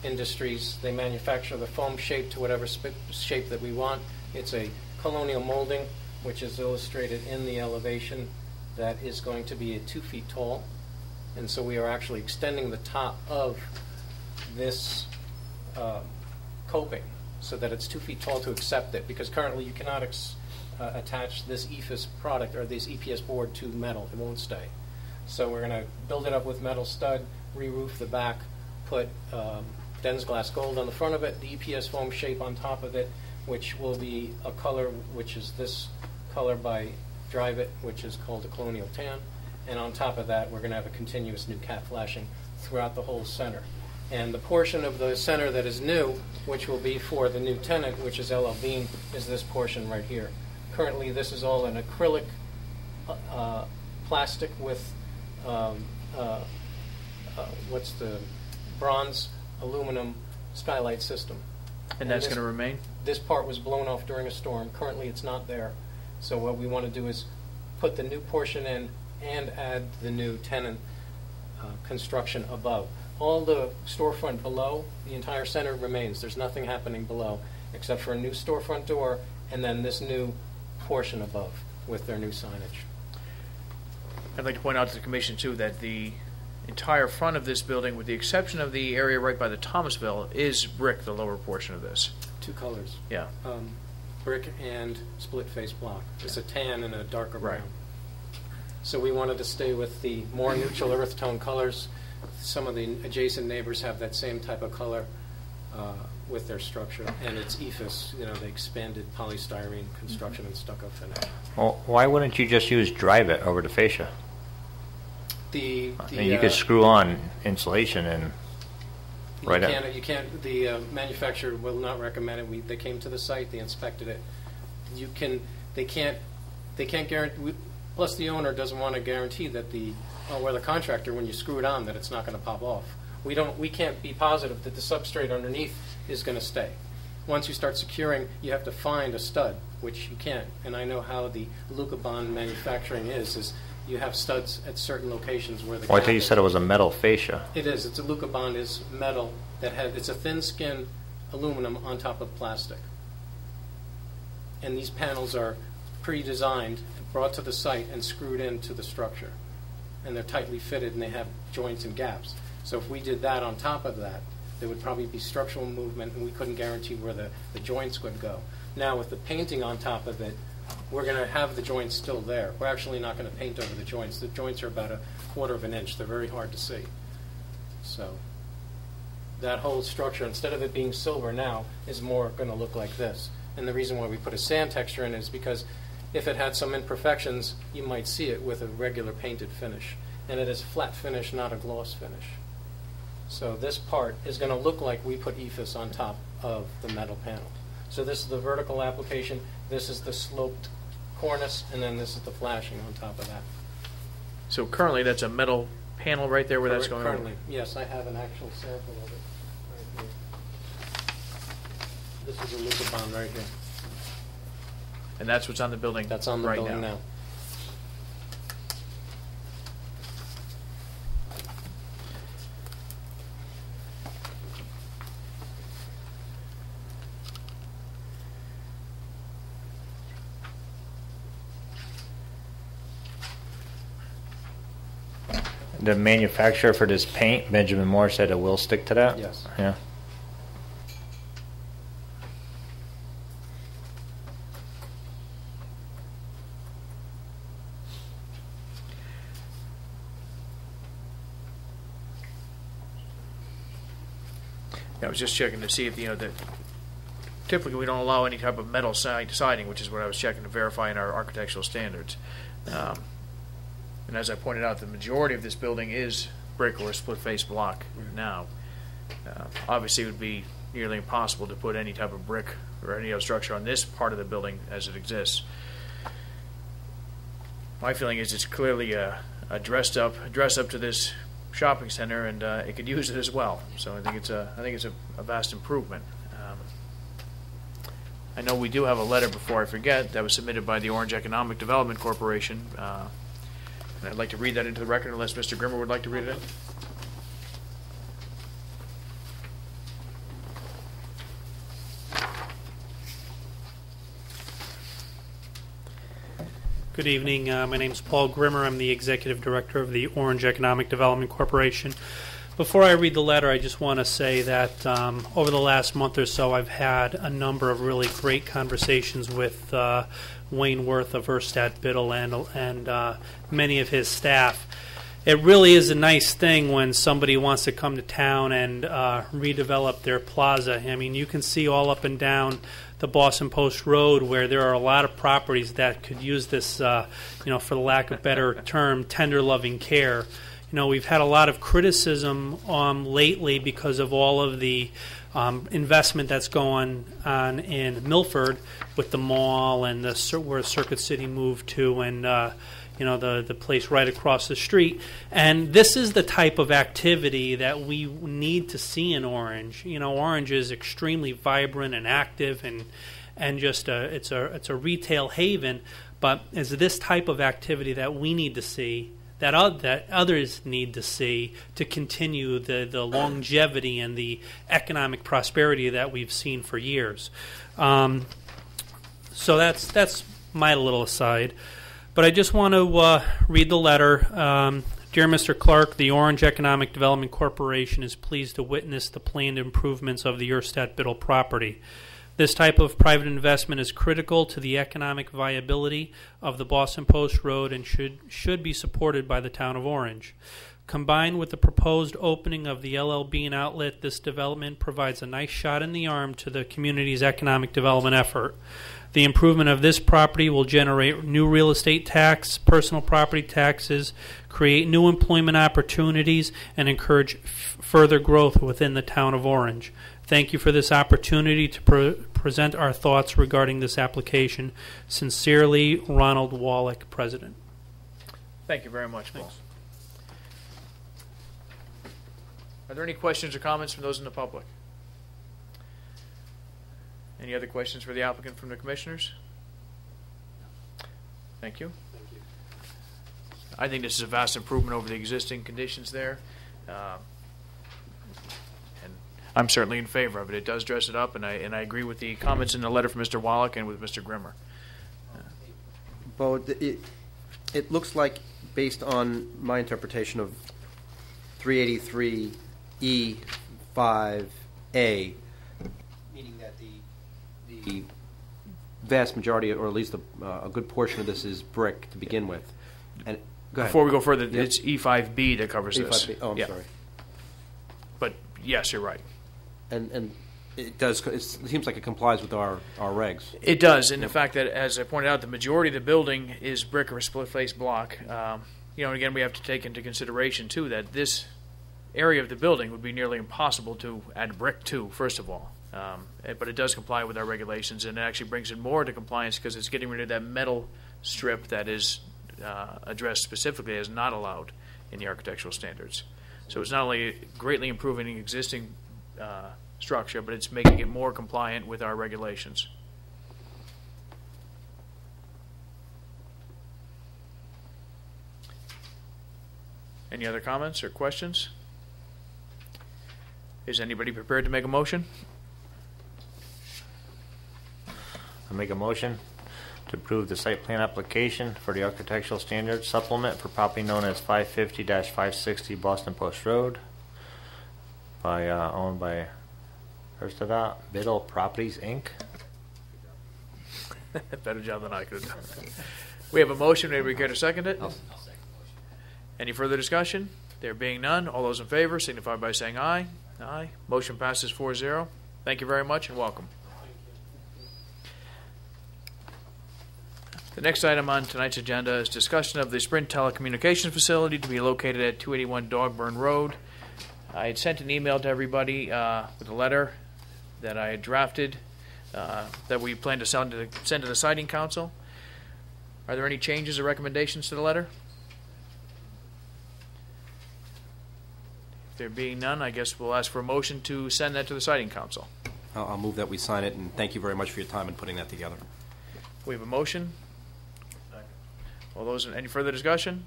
Industries. They manufacture the foam shape to whatever shape that we want. It's a colonial molding, which is illustrated in the elevation, that is going to be 2 feet tall. And so we are actually extending the top of this coping so that it's 2 feet tall to accept it, because currently you cannot attach this EFIS product or this EPS board to metal. It won't stay. So we're going to build it up with metal stud, re-roof the back, put Den's glass gold on the front of it, the EPS foam shape on top of it, which will be a color which is this color by Dryvit, which is called a colonial tan. And on top of that, we're going to have a continuous new cat flashing throughout the whole center. And the portion of the center that is new, which will be for the new tenant, which is L.L. Bean, is this portion right here. Currently, this is all an acrylic plastic with what's the bronze aluminum skylight system. And that's going to remain? This part was blown off during a storm. Currently, it's not there. So what we want to do is put the new portion in and add the new tenant construction above. all the storefront below, the entire center remains. There's nothing happening below except for a new storefront door and then this new portion above with their new signage. I'd like to point out to the commission, too, that the entire front of this building, with the exception of the area right by the Thomasville, is brick, the lower portion of this. Two colors. Yeah. Brick and split face block. It's a tan and a darker brown. Right. So we wanted to stay with the more neutral earth tone colors. Some of the adjacent neighbors have that same type of color with their structure, and it's EFIS, the expanded polystyrene construction and stucco finish. Well, why wouldn't you just use Dryvit over the fascia? You You could screw on insulation and You can't. The manufacturer will not recommend it. They came to the site. They inspected it. They can't guarantee. Plus, the owner doesn't want to guarantee that or the contractor, when you screw it on, that it's not going to pop off. We can't be positive that the substrate underneath is going to stay. Once you start securing, you have to find a stud, which you can't. And I know how the Lucabond manufacturing is you have studs at certain locations where the. Well, I thought you said it was a metal fascia. It is. It's a Lucabond is metal it's a thin skin aluminum on top of plastic. And these panels are pre-designed, brought to the site, and screwed into the structure. And they're tightly fitted, and they have joints and gaps. So if we did that on top of that, there would probably be structural movement, and we couldn't guarantee where the joints would go. Now, with the painting on top of it, we're going to have the joints still there. We're actually not going to paint over the joints. The joints are about 1/4 of an inch. They're very hard to see. So that whole structure, instead of it being silver now, is more going to look like this. And the reason why we put a sand texture in is because if it had some imperfections, you might see it with a regular painted finish. And it is flat finish, not a gloss finish. So this part is going to look like we put EFIS on top of the metal panel. So this is the vertical application, this is the sloped cornice, and then this is the flashing on top of that. So currently, that's a metal panel right there where that's going Currently, yes, I have an actual sample of it right here. This is a Lucabond right here. And that's what's on the building. That's on the right building now. The manufacturer for this paint, Benjamin Moore, said it will stick to that? Yes. Yeah. I was just checking to see if, that typically we don't allow any type of metal siding, which is what I was checking to verify in our architectural standards. And as I pointed out, the majority of this building is brick or a split-face block now. Obviously, it would be nearly impossible to put any type of brick or any other structure on this part of the building as it exists. My feeling is it's clearly a dress up to this shopping center, and it could use it as well. So I think it's a vast improvement. I know we do have a letter, before I forget, that was submitted by the Orange Economic Development Corporation. And I'd like to read that into the record unless Mr. Grimmer would like to read it in. Good evening. My name is Paul Grimmer. I'm the Executive Director of the Orange Economic Development Corporation. Before I read the letter, I just want to say that over the last month or so, I've had a number of really great conversations with Wayne Worth of Erstadt Biddle and many of his staff. It really is a nice thing when somebody wants to come to town and redevelop their plaza. I mean, you can see all up and down the Boston Post Road where there are a lot of properties that could use this, for the lack of a better term, tender loving care. We've had a lot of criticism lately because of all of the investment that's going on in Milford with the mall and where Circuit City moved to, and the place right across the street. And this is the type of activity that we need to see in Orange. Orange is extremely vibrant and active, and just it's a retail haven. But it's this type of activity that we need to see that others need to see to continue the longevity and the economic prosperity that we've seen for years. So that's my little aside. But I just want to read the letter. Dear Mr. Clark, the Orange Economic Development Corporation is pleased to witness the planned improvements of the Erstadt-Biddle property. This type of private investment is critical to the economic viability of the Boston Post Road and should be supported by the town of Orange. Combined with the proposed opening of the LL Bean outlet, this development provides a nice shot in the arm to the community's economic development effort. The improvement of this property will generate new real estate tax, personal property taxes, create new employment opportunities, and encourage further growth within the town of Orange. Thank you for this opportunity to present our thoughts regarding this application. Sincerely, Ronald Wallach, President. Thank you very much, Paul. Are there any questions or comments from those in the public? Any other questions for the applicant from the commissioners? Thank you. Thank you. I think this is a vast improvement over the existing conditions there. And I'm certainly in favor of it. It does dress it up, and I agree with the comments in the letter from Mr. Wallach and with Mr. Grimmer. Bo, it looks like, based on my interpretation of 383E5A, meaning that the vast majority, or at least a good portion of this, is brick to begin with. And go ahead. Before we go further, it's E5B that covers this. E5B. Oh, I'm sorry. But yes, you're right. And it does. It seems like it complies with our regs. It does, and the fact that, as I pointed out, the majority of the building is brick or split-face block. And again, we have to take into consideration too that this area of the building would be nearly impossible to add brick to. First of all. But it does comply with our regulations, and it actually brings it more into compliance because it's getting rid of that metal strip that is addressed specifically as not allowed in the architectural standards. So it's not only greatly improving the existing structure, but it's making it more compliant with our regulations. Any other comments or questions? Is anybody prepared to make a motion? I make a motion to approve the site plan application for the architectural standards supplement for property known as 550-560 Boston Post Road, owned by Erstadt-Biddle Properties, Inc. Better job than I could have done. We have a motion. Anybody care to second it? I'll second the motion. Any further discussion? There being none, all those in favor signify by saying aye. Aye. Motion passes 4-0. Thank you very much and welcome. The next item on tonight's agenda is discussion of the Sprint telecommunications facility to be located at 281 Dogburn Road. I had sent an email to everybody with a letter that I had drafted that we plan to send to the Siting Council. Are there any changes or recommendations to the letter? If there being none, I guess we'll ask for a motion to send that to the Siting Council. I'll move that we sign it, and thank you very much for your time in putting that together. We have a motion. All those, any further discussion?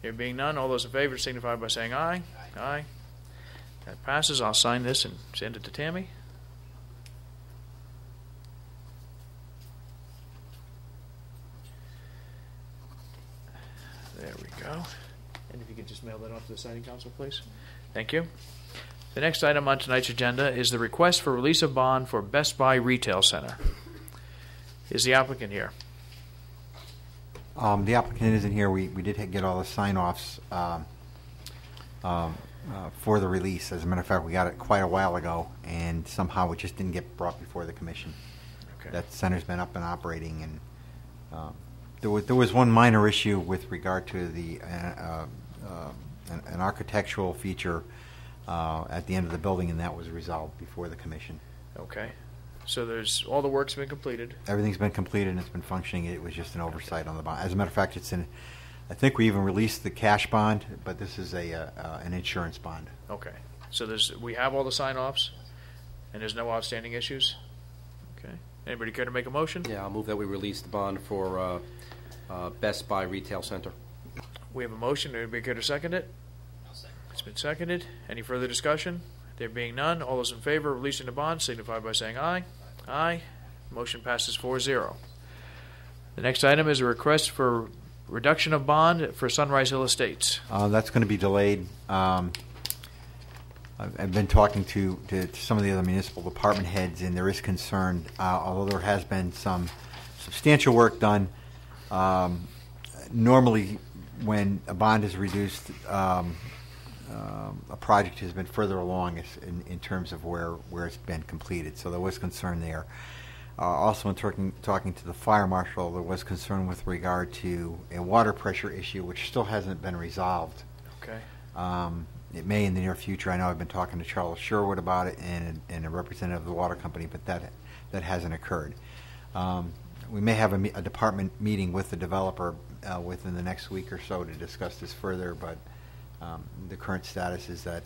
There being none, all those in favor signify by saying aye. Aye. That passes. I'll sign this and send it to Tammy. There we go. And if you could just mail that off to the Siting Council, please. Thank you. The next item on tonight's agenda is the request for release of bond for Best Buy Retail Center. Is the applicant here? The applicant isn't here. We did get all the sign-offs for the release. As a matter of fact, we got it quite a while ago, and somehow it just didn't get brought before the commission. Okay. That center's been up and operating, and there was one minor issue with regard to the an architectural feature at the end of the building, and that was resolved before the commission. Okay. So there's all the work's been completed. Everything's been completed and it's been functioning. It was just an oversight on the bond. As a matter of fact, it's in. I think we even released the cash bond, but this is an insurance bond. Okay. So we have all the sign-offs, and there's no outstanding issues. Okay. Anybody care to make a motion? Yeah, I'll move that we release the bond for Best Buy Retail Center. We have a motion. Anybody care to second it? I'll second. It's been seconded. Any further discussion? There being none, all those in favor of releasing the bond signify by saying aye. Aye. Motion passes 4-0. The next item is a request for reduction of bond for Sunrise Hill Estates. That's going to be delayed. I've been talking to some of the other municipal department heads, and there is concern, although there has been some substantial work done. Normally, when a bond is reduced, a project has been further along in terms of where it's been completed. So there was concern there. Also, in talking to the fire marshal, there was concern with regard to a water pressure issue, which still hasn't been resolved. Okay. It may in the near future. I know I've been talking to Charles Sherwood about it and a representative of the water company, but that hasn't occurred. We may have a department meeting with the developer within the next week or so to discuss this further, but the current status is that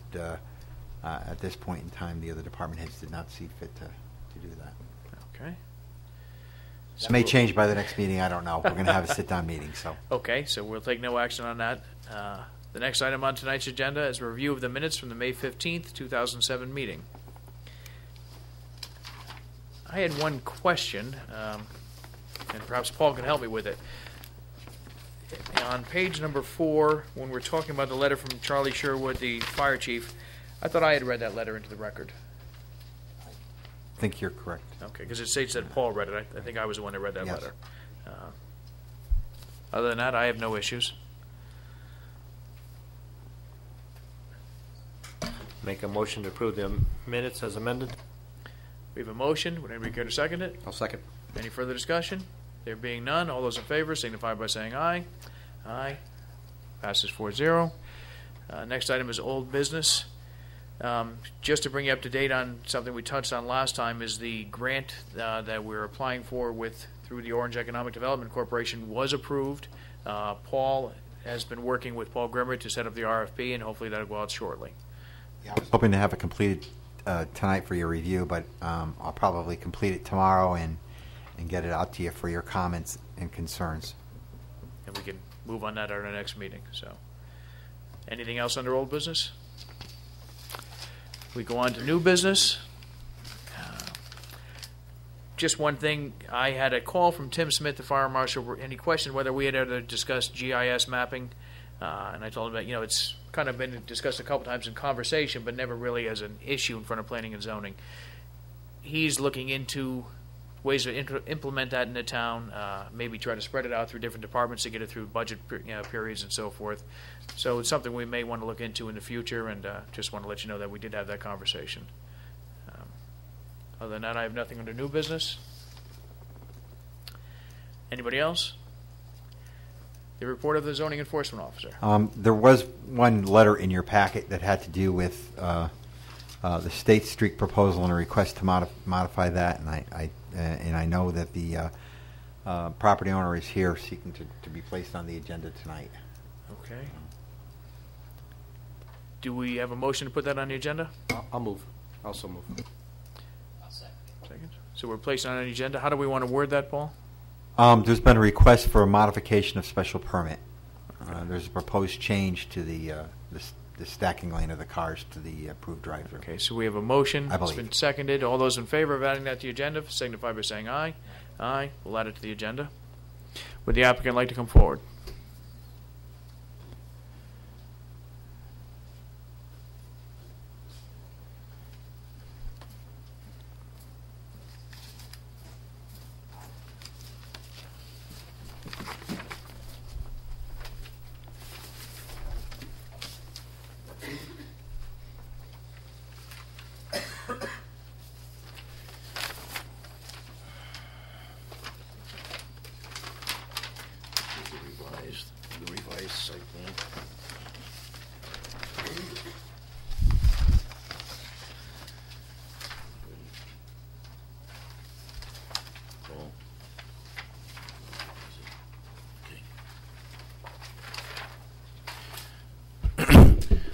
at this point in time, the other department heads did not see fit to do that. Okay. This may change by the next meeting. I don't know. We're going to have a sit-down meeting. So. Okay, so we'll take no action on that. The next item on tonight's agenda is a review of the minutes from the May 15th, 2007 meeting. I had one question, and perhaps Paul can help me with it. On page number 4, when we're talking about the letter from Charlie Sherwood, the fire chief, I thought I had read that letter into the record. I think you're correct. Okay, because it states that Paul read it. I think I was the one that read that Yes. letter. Other than that, I have no issues. Make a motion to approve the minutes as amended. We have a motion. Would anybody care to second it? I'll second. Any further discussion? There being none, all those in favor signify by saying aye. Aye. Passes 4-0. Next item is old business. Just to bring you up to date on something we touched on last time is the grant that we're applying for through the Orange Economic Development Corporation was approved. Paul has been working with Paul Grimmer to set up the RFP, and hopefully that'll go out shortly. Yeah, I was hoping to have it completed tonight for your review, but I'll probably complete it tomorrow and get it out to you for your comments and concerns. And we can move on that at our next meeting. So, anything else under old business? We go on to new business. Just one thing, I had a call from Tim Smith, the fire marshal, and he questioned whether we had ever discussed GIS mapping. And I told him that, it's kind of been discussed a couple times in conversation, but never really as an issue in front of planning and zoning. He's looking into ways to implement that in the town, maybe try to spread it out through different departments to get it through budget periods and so forth. So it's something we may want to look into in the future, and just want to let you know that we did have that conversation. Other than that, I have nothing under new business. Anybody else? The report of the zoning enforcement officer. There was one letter in your packet that had to do with the State Street proposal and a request to modify that, and I know that the property owner is here seeking to be placed on the agenda tonight. Okay. Do we have a motion to put that on the agenda? I'll move. Also move. I'll second. Second. So we're placing on the agenda. How do we want to word that, Paul? There's been a request for a modification of special permit. There's a proposed change to the stacking lane of the cars to the approved drive-through. Okay, so we have a motion. I believe. It's been seconded. All those in favor of adding that to the agenda signify by saying aye. Aye. We'll add it to the agenda. Would the applicant like to come forward? The revised site plan.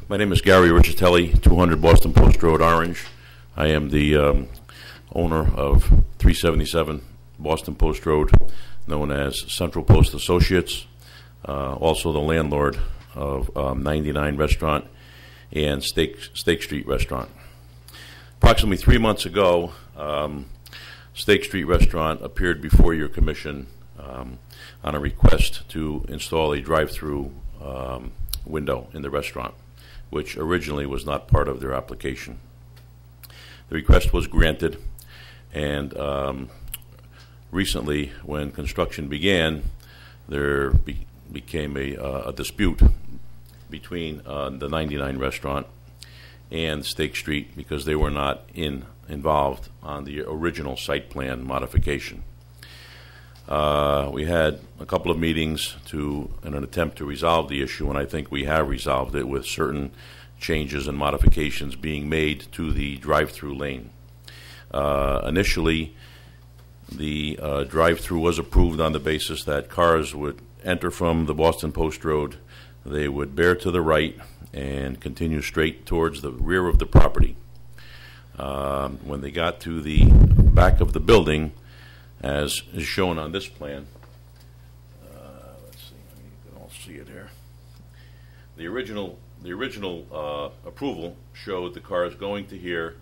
My name is Gary Riccitelli, 200 Boston Post Road, Orange. I am the owner of 377 Boston Post Road, known as Central Post Associates. also the landlord of 99 Restaurant and Steak Street Restaurant. Approximately 3 months ago, Steak Street Restaurant appeared before your commission on a request to install a drive-through window in the restaurant, which originally was not part of their application. The request was granted, and recently, when construction began, there became a dispute between the 99 Restaurant and Steak Street because they were not involved on the original site plan modification. We had a couple of meetings in an attempt to resolve the issue, and I think we have resolved it with certain changes and modifications being made to the drive-through lane. Initially, the drive-through was approved on the basis that cars would enter from the Boston Post Road, they would bear to the right and continue straight towards the rear of the property. When they got to the back of the building, as is shown on this plan, let's see, you can all see it here. The original approval showed the cars going to here,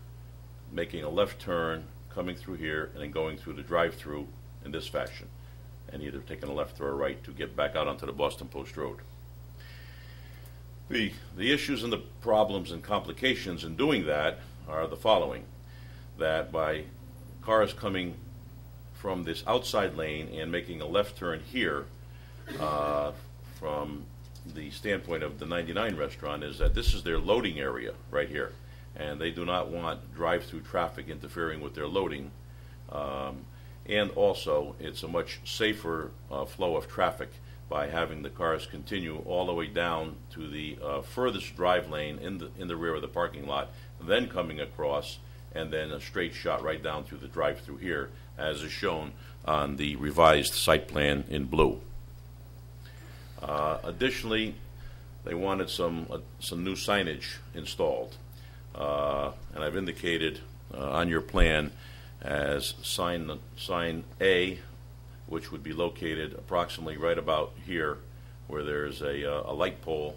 making a left turn, coming through here, and then going through the drive-through in this fashion, and either taking a left or a right to get back out onto the Boston Post Road. The issues and the problems and complications in doing that are the following: that by cars coming from this outside lane and making a left turn here, from the standpoint of the 99 Restaurant, is that this is their loading area right here, and they do not want drive-through traffic interfering with their loading. And also, it's a much safer flow of traffic by having the cars continue all the way down to the furthest drive lane in the rear of the parking lot, then coming across, and then a straight shot right down through the drive-through here, as is shown on the revised site plan in blue. Additionally, they wanted some new signage installed, and I've indicated on your plan as sign A, which would be located approximately right about here, where there's a light pole,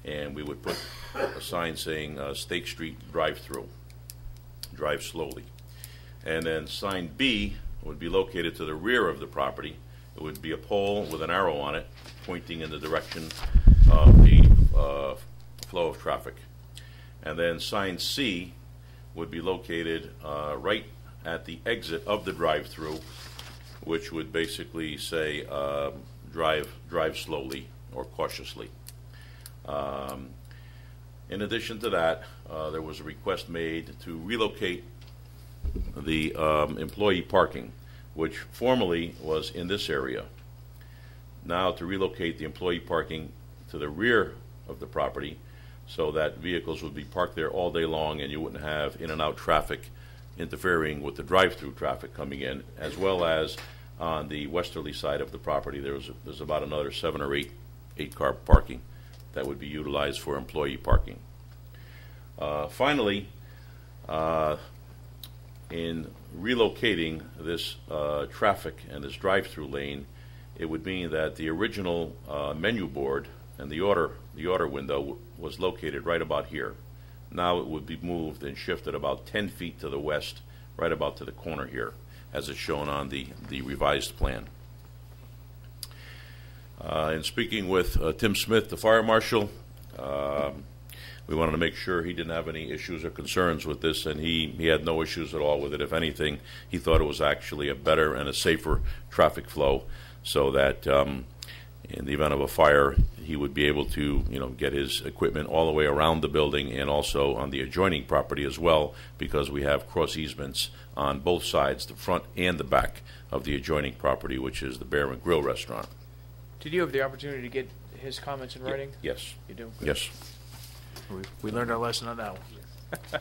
and we would put a sign saying Steak Street drive-through, drive slowly. And then sign B would be located to the rear of the property. It would be a pole with an arrow on it pointing in the direction of the flow of traffic. And then sign C would be located right at the exit of the drive-through, which would basically say drive slowly or cautiously. In addition to that, there was a request made to relocate the employee parking, which formerly was in this area. Now to relocate the employee parking to the rear of the property so that vehicles would be parked there all day long and you wouldn't have in and out traffic interfering with the drive-through traffic coming in, as well as on the westerly side of the property there's about another 7 or 8 car parking that would be utilized for employee parking. Finally, in relocating this traffic and this drive-through lane, it would mean that the original menu board and the order window was located right about here. Now it would be moved and shifted about 10 feet to the west, right about to the corner here, as it's shown on the revised plan. In speaking with Tim Smith, the fire marshal, we wanted to make sure he didn't have any issues or concerns with this, and he had no issues at all with it. If anything, he thought it was actually a better and a safer traffic flow, so that in the event of a fire, he would be able to, get his equipment all the way around the building and also on the adjoining property as well, because we have cross easements on both sides, the front and the back of the adjoining property, which is the Bear and Grill restaurant. Did you have the opportunity to get his comments in writing? Yes. You do? Good. Yes. We learned our lesson on that one.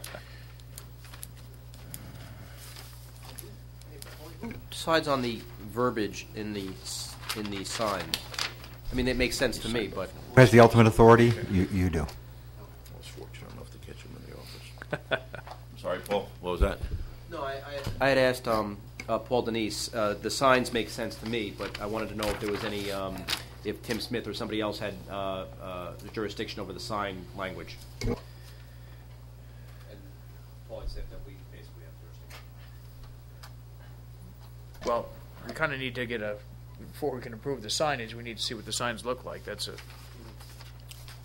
Who decides on the verbiage in the sign? I mean, it makes sense to me, but Who has the ultimate authority? You do. I was fortunate enough to catch him in the office. Sorry, Paul. What was that? no, I had asked Paul Denise. The signs make sense to me, but I wanted to know if there was any if Tim Smith or somebody else had jurisdiction over the sign language. And Paul said that we basically have jurisdiction. Well, we kind of need to get before we can approve the signage, we need to see what the signs look like. That's a,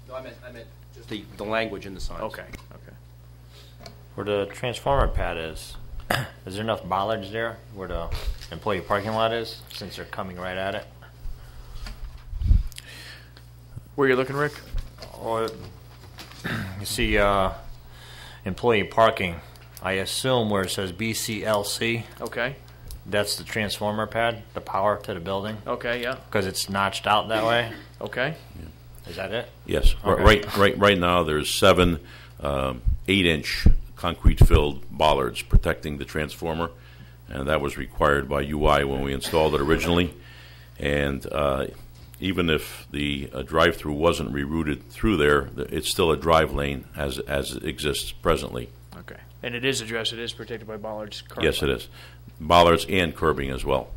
No, I meant just the language in the signs. okay. Where the transformer pad is there enough bollards there where the employee parking lot is, since they're coming right at it? Where you looking, Rick? Or you see employee parking, I assume where it says BCLC, Okay, that's the transformer pad, the power to the building, okay, yeah, because it's notched out that way. okay. Is that it? Yes. Okay. Right now, there's 7 8-inch concrete-filled bollards protecting the transformer, and that was required by UI when we installed it originally. And even if the drive-through wasn't rerouted through there, it's still a drive lane as it exists presently. Okay. And it is addressed, it is protected by bollards currently? Yes, it is. Bollards and curbing as well.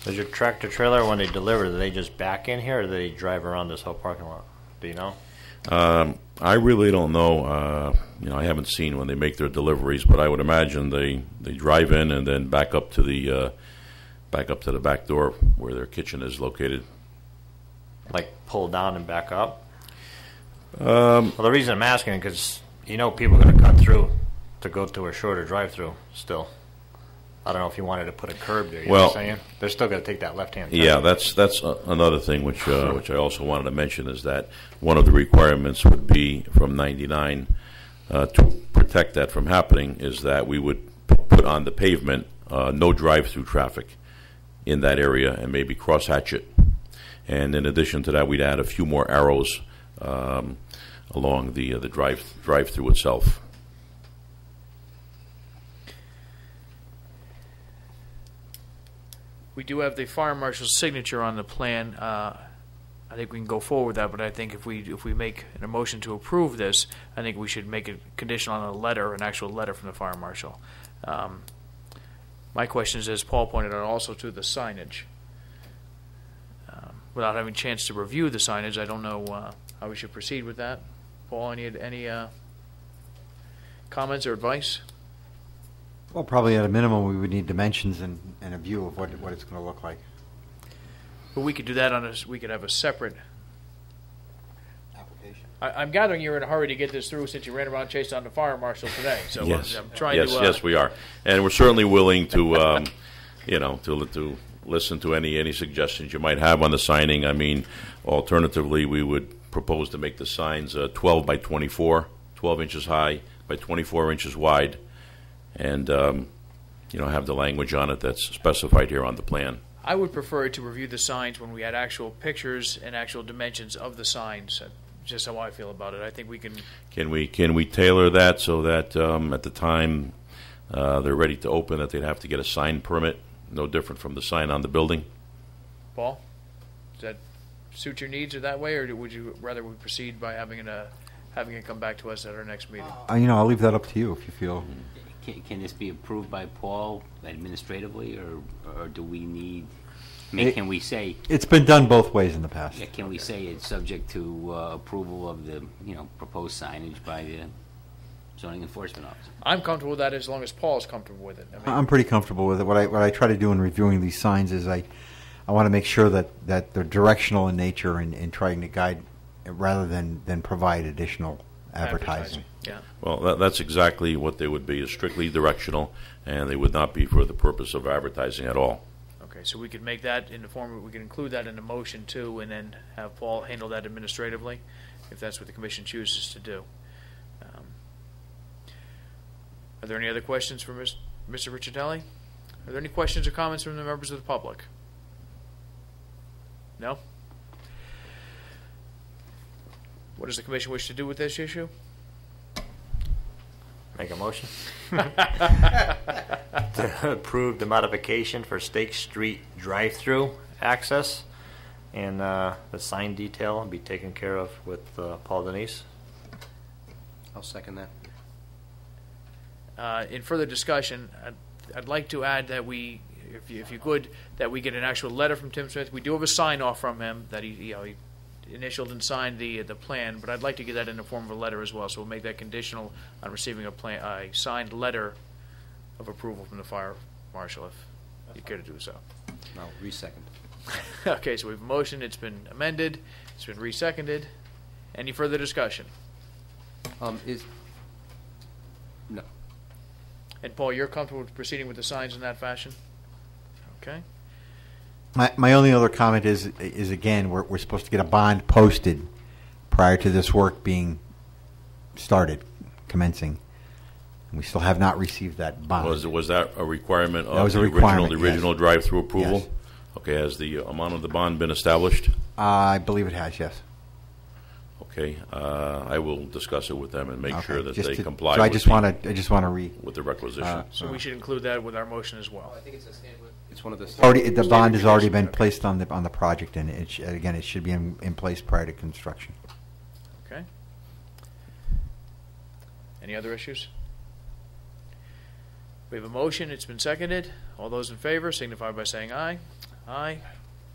Does your tractor trailer, when they deliver, do they just back in here, or do they drive around this whole parking lot? Do you know? I really don't know. I haven't seen when they make their deliveries, but I would imagine they drive in and then back up to the back door where their kitchen is located. Like pull down and back up? Well, the reason I'm asking, because people are going to cut through to go to a shorter drive-through still. I don't know if you wanted to put a curb there. You know what I'm saying? They're still going to take that left-hand turn. Yeah, that's another thing which I also wanted to mention is that one of the requirements would be from 99 to protect that from happening is that we would put on the pavement no drive-through traffic in that area and maybe cross-hatch it. And in addition to that, we'd add a few more arrows along the drive-through itself. We do have the fire marshal's signature on the plan. I think we can go forward with that, but I think if we make a motion to approve this, I think we should make it conditional on a letter, an actual letter from the fire marshal. My question is, as Paul pointed out, also to the signage. Without having a chance to review the signage, I don't know how we should proceed with that. Paul, any comments or advice? Well, probably at a minimum, we would need dimensions and a view of what it's going to look like. But we could do that we could have a separate Application. I'm gathering you're in a hurry to get this through since you ran around chasing down the fire marshal today. So Yes. I'm trying yes, to. Yes, we are, and we're certainly willing to, to listen to any suggestions you might have on the signing. I mean, alternatively, we would propose to make the signs 12 by 24, 12 inches high by 24 inches wide, and have the language on it that's specified here on the plan. I would prefer to review the signs when we had actual pictures and actual dimensions of the signs. Just how I feel about it. I think we can. Can we tailor that so that at the time they're ready to open, that they'd have to get a sign permit, no different from the sign on the building? Paul, does that suit your needs or that way, or would you rather we proceed by having it come back to us at our next meeting? I'll leave that up to you if you feel. Can this be approved by Paul administratively, or do we need? I mean, can we say it's been done both ways in the past? Yeah, can we say it's subject to approval of the proposed signage by the zoning enforcement officer? I'm comfortable with that as long as Paul is comfortable with it. I'm pretty comfortable with it. What I try to do in reviewing these signs is I want to make sure that they're directional in nature and trying to guide rather than provide additional advertising. Yeah. Well, that's exactly what they would be, is strictly directional, and they would not be for the purpose of advertising at all. Okay, so we could make that in the form, we could include that in the motion too, and then have Paul handle that administratively, if that's what the commission chooses to do. Are there any other questions for Mr. Riccitelli? Are there any questions or comments from the members of the public? No? What does the commission wish to do with this issue? Make a motion to approve the modification for Stake Street drive-through access, and the sign detail be taken care of with Paul Denise. I'll second that. In further discussion, I I'd like to add that we, if you could, that we get an actual letter from Tim Smith. We do have a sign off from him that he initialed and signed the plan, but I'd like to get that in the form of a letter as well. So we'll make that conditional on receiving a signed letter of approval from the fire marshal, if you care to do so. I'll re-second. Okay, so we have a motion. It's been amended. It's been re-seconded. Any further discussion? No. And Paul, you're comfortable with proceeding with the signs in that fashion? Okay. My only other comment is again, we're supposed to get a bond posted prior to this work being started, commencing. And we still have not received that bond. Was that a requirement of That was a the requirement, original yes. drive-through approval? Yes. Okay, has the amount of the bond been established? I believe it has, yes. Okay, I will discuss it with them and make Okay, sure that just they to- comply so I with just the- want to with the requisition. So we should include that with our motion as well. It's one of the. the bond has already been placed on the project, and again, it should be in place prior to construction. Okay. Any other issues? We have a motion. It's been seconded. All those in favor signify by saying aye. Aye.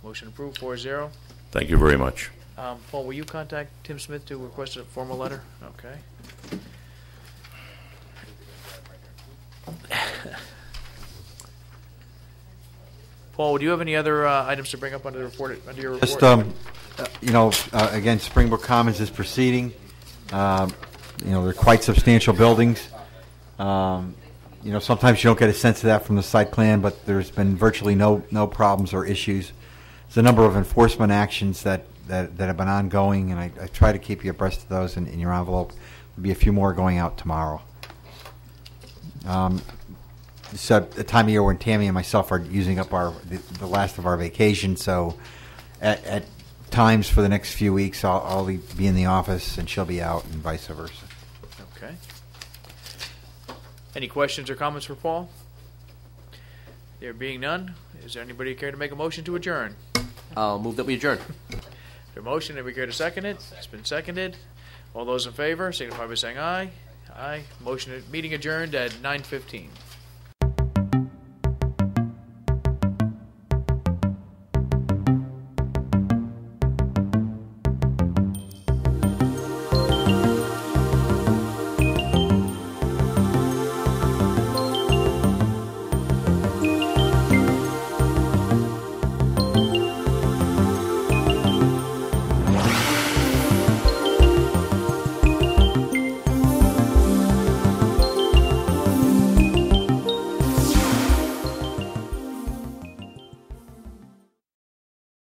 Motion approved, 4-0. Thank you very much. Paul, will you contact Tim Smith to request a formal letter? Okay. Paul, do you have any other items to bring up under your report? Just, again, Springbrook Commons is proceeding. They're quite substantial buildings. Sometimes you don't get a sense of that from the site plan, but there's been virtually no problems or issues. There's a number of enforcement actions that have been ongoing, and I try to keep you abreast of those in your envelope. There'll be a few more going out tomorrow. It's a time of year when Tammy and myself are using up the last of our vacation, so at times for the next few weeks I'll be in the office and she'll be out, and vice versa. Okay. Any questions or comments for Paul? There being none, is there anybody care to make a motion to adjourn? I'll move that we adjourn. The motion, anybody care to second it? It's been seconded. All those in favor signify by saying aye. Aye. Meeting adjourned at 9:15.